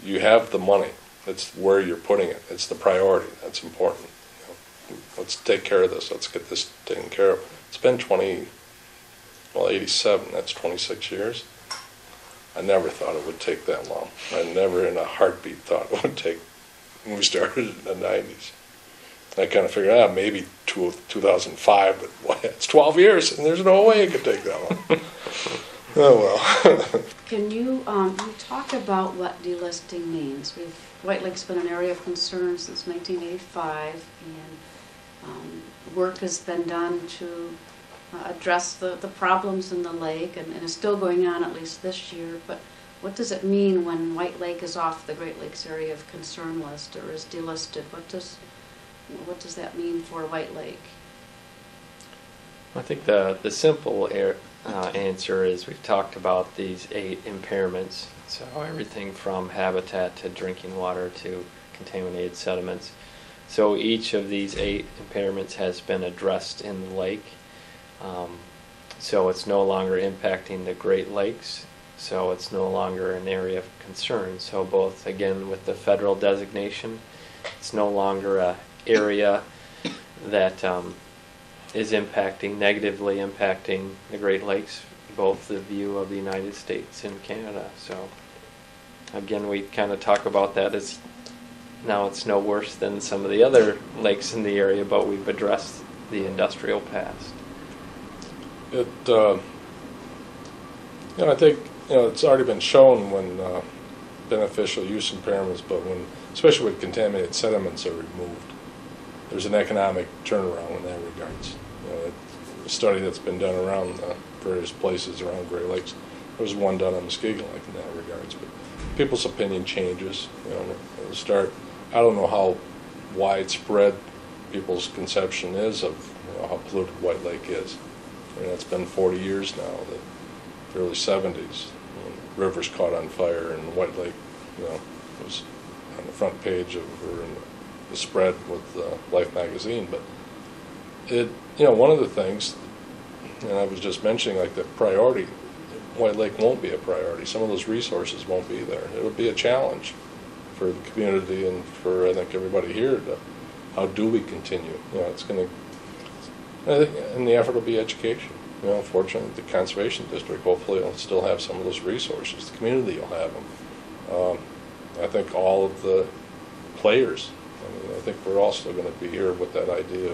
You have the money. It's where you're putting it. It's the priority. That's important. Let's take care of this. Let's get this taken care of. It's been 87. That's 26 years. I never thought it would take that long. I never in a heartbeat thought it would take, when we started in the 90s. I kind of figured out maybe 2005, but it's 12 years, and there's no way it could take that long. Oh well. Can you talk about what delisting means? White Lake's been an area of concern since 1985, and work has been done to address the problems in the lake, and it's still going on at least this year. But what does it mean when White Lake is off the Great Lakes area of concern list or is delisted? What does that mean for White Lake? I think the simple answer is we've talked about these 8 impairments. So everything from habitat to drinking water to contaminated sediments. So each of these 8 impairments has been addressed in the lake. So it's no longer impacting the Great Lakes. So it's no longer an area of concern. So both, again, with the federal designation, it's no longer an area that is negatively impacting the Great Lakes, both the view of the United States and Canada. So again, we kind of talk about that as now it's no worse than some of the other lakes in the area, but we've addressed the industrial past. I think it's already been shown when beneficial use impairments, but especially when contaminated sediments are removed, there's an economic turnaround in that regards. A study that's been done around various places around Great Lakes. There was one done on Muskegon Lake in that regards, but people's opinion changes. I don't know how widespread people's conception is of how polluted White Lake is. It's been 40 years now, the early 70s, when rivers caught on fire and White Lake, was on the front page of or in the spread with Life magazine. But one of the things, and I was just mentioning, like the priority, White Lake won't be a priority. Some of those resources won't be there. It'll be a challenge for the community and for, I think, everybody here. How do we continue? It's going to, I think, and the effort will be education. Fortunately, the Conservation District hopefully will still have some of those resources. The community will have them. I think all of the players, I think we're all still going to be here with that idea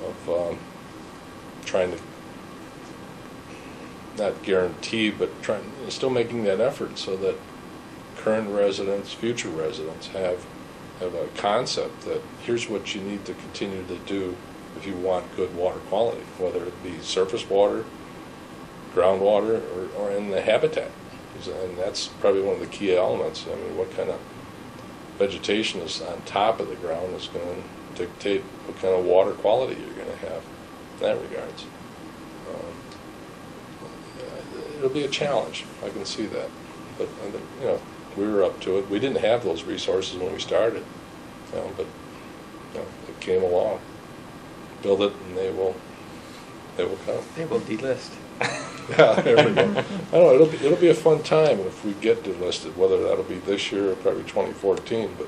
of trying to not guarantee, but still making that effort so that current residents, future residents have a concept that here's what you need to continue to do if you want good water quality, whether it be surface water, groundwater, or in the habitat. And that's probably one of the key elements. What kind of vegetation is on top of the ground is going to dictate what kind of water quality you're going to have in that regards. it'll be a challenge. I can see that. But, you know, we were up to it. We didn't have those resources when we started, you know, but you know, it came along. Build it, and they will come. They will delist. Yeah, there we go. I don't know, it'll be a fun time if we get delisted, whether that'll be this year or probably 2014, but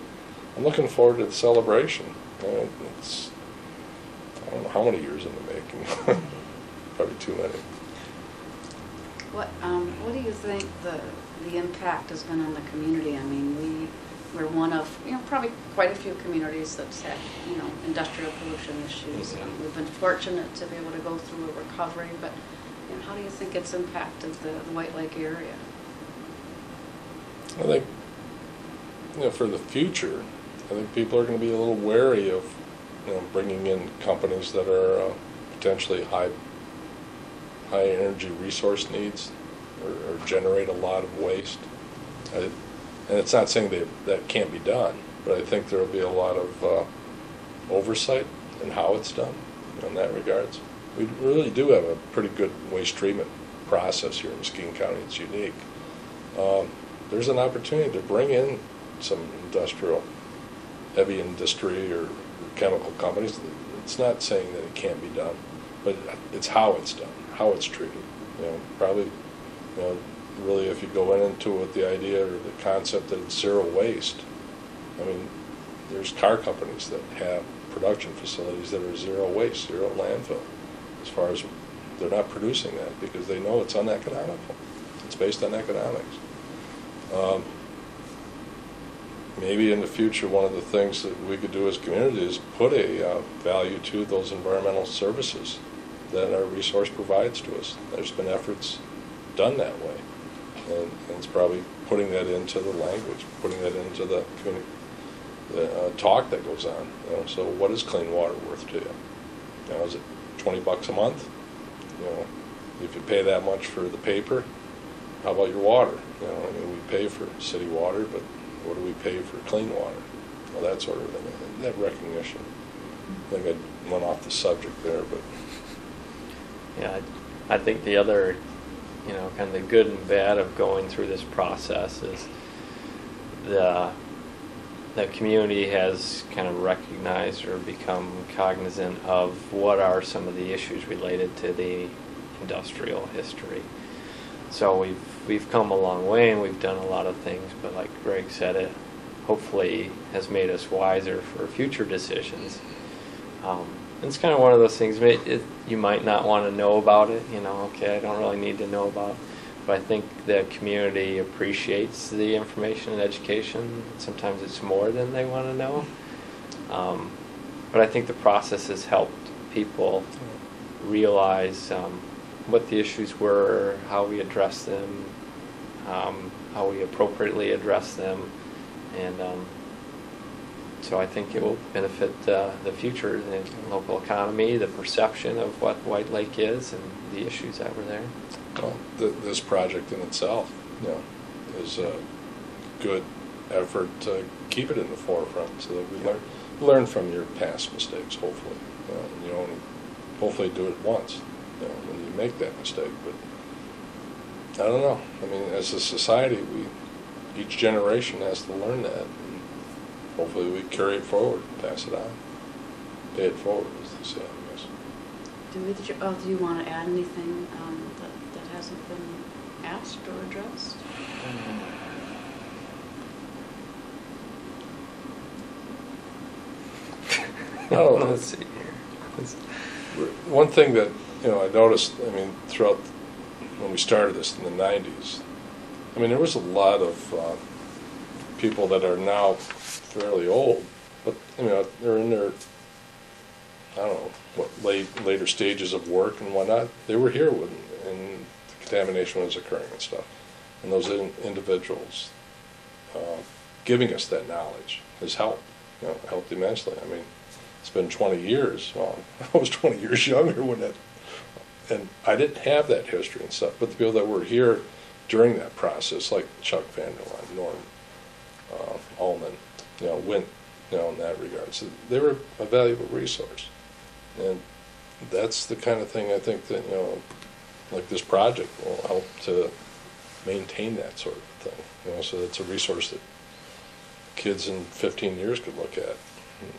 I'm looking forward to the celebration. You know, it's, I don't know how many years in the making. Probably too many. What do you think the impact has been on the community? I mean, we're one of, you know, probably quite a few communities that's had, you know, industrial pollution issues. Mm-hmm. We've been fortunate to be able to go through a recovery, but you know, how do you think it's impacted the White Lake area? I think, you know, for the future, I think people are going to be a little wary of, you know, bringing in companies that are potentially high energy resource needs or generate a lot of waste. And it's not saying that can't be done, but I think there will be a lot of oversight in how it's done in that regards. We really do have a pretty good waste treatment process here in Muskegon County. It's unique. There's an opportunity to bring in some heavy industry or chemical companies. It's not saying that it can't be done, but it's how it's done, how it's treated. You know, probably, you know, really if you go into it with the idea or the concept that it's zero waste, I mean, there's car companies that have production facilities that are zero waste, zero landfill, as far as they're not producing that because they know it's uneconomical. It's based on economics. Maybe in the future, one of the things that we could do as a community is put a value to those environmental services that our resource provides to us. There's been efforts done that way. And it's probably putting that into the language, putting that into the talk that goes on. You know, so what is clean water worth to you? You know, is it $20 a month? You know, if you pay that much for the paper, how about your water? You know, I mean, we pay for city water, but what do we pay for clean water? Well, that sort of thing, that recognition. I think I went off the subject there, but yeah, I think the other, you know, kind of the good and bad of going through this process is the community has kind of recognized or become cognizant of what are some of the issues related to the industrial history. So we've come a long way and we've done a lot of things, but like Greg said, it hopefully has made us wiser for future decisions. It's kind of one of those things, you might not want to know about it, you know, okay, I don't really need to know about it. But I think the community appreciates the information and education. Sometimes it's more than they want to know. But I think the process has helped people realize what the issues were, how we address them, how we appropriately address them, and so I think it will benefit the future, the local economy, the perception of what White Lake is, and the issues that were there. well, this project in itself, you know, is a good effort to keep it in the forefront so that we learn from your past mistakes, hopefully. And you only hopefully do it once, you know, when you make that mistake. But I don't know. I mean, as a society, each generation has to learn that. And hopefully we carry it forward, pass it on, pay it forward, as they say, I guess. Do you want to add anything that hasn't been asked or addressed? Oh, Let's see here. one thing that, you know, I noticed, I mean, throughout when we started this in the 90s, I mean, there was a lot of people that are now fairly old, but, you know, they're in their, I don't know, what, later stages of work and whatnot. They were here when the contamination was occurring and stuff. And those individuals giving us that knowledge has helped, you know, helped immensely. I mean, it's been 20 years. Well, I was 20 years younger when that, and I didn't have that history and stuff, but the people that were here during that process, like Chuck Vanderline, Norm Allman, you know, went, you know, in that regard. So they were a valuable resource. And that's the kind of thing I think that, you know, like this project will help to maintain that sort of thing, you know, so it's a resource that kids in 15 years could look at, and,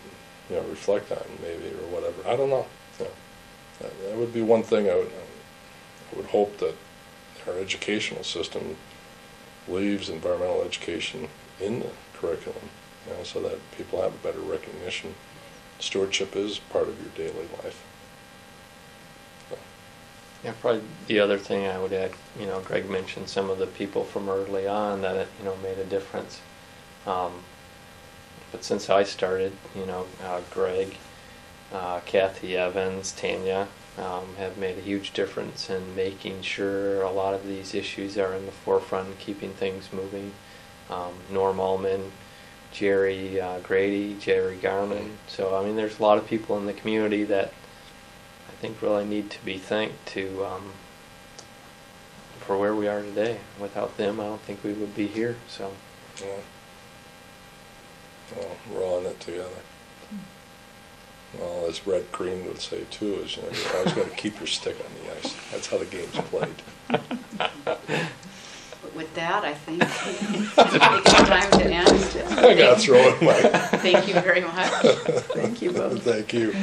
you know, reflect on maybe or whatever. I don't know. You know, that would be one thing I would hope that our educational system leaves environmental education in the curriculum, you know, so that people have a better recognition. Stewardship is part of your daily life. So. Yeah, probably the other thing I would add, you know, Greg mentioned some of the people from early on that it, you know, made a difference. But since I started, you know, Greg, Kathy Evans, Tanya, have made a huge difference in making sure a lot of these issues are in the forefront, keeping things moving. Norm Ullman, Jerry Grady, Jerry Garman. So, I mean, there's a lot of people in the community that I think really need to be thanked for where we are today. Without them, I don't think we would be here. So, yeah. Well, we're all in it together. Well, as Red Green would say too, is, you know, you always got to keep your stick on the ice. That's how the game's played. With that, I think it's time to end. I got to throw it, Mike. Thank you very much. Thank you both. Thank you.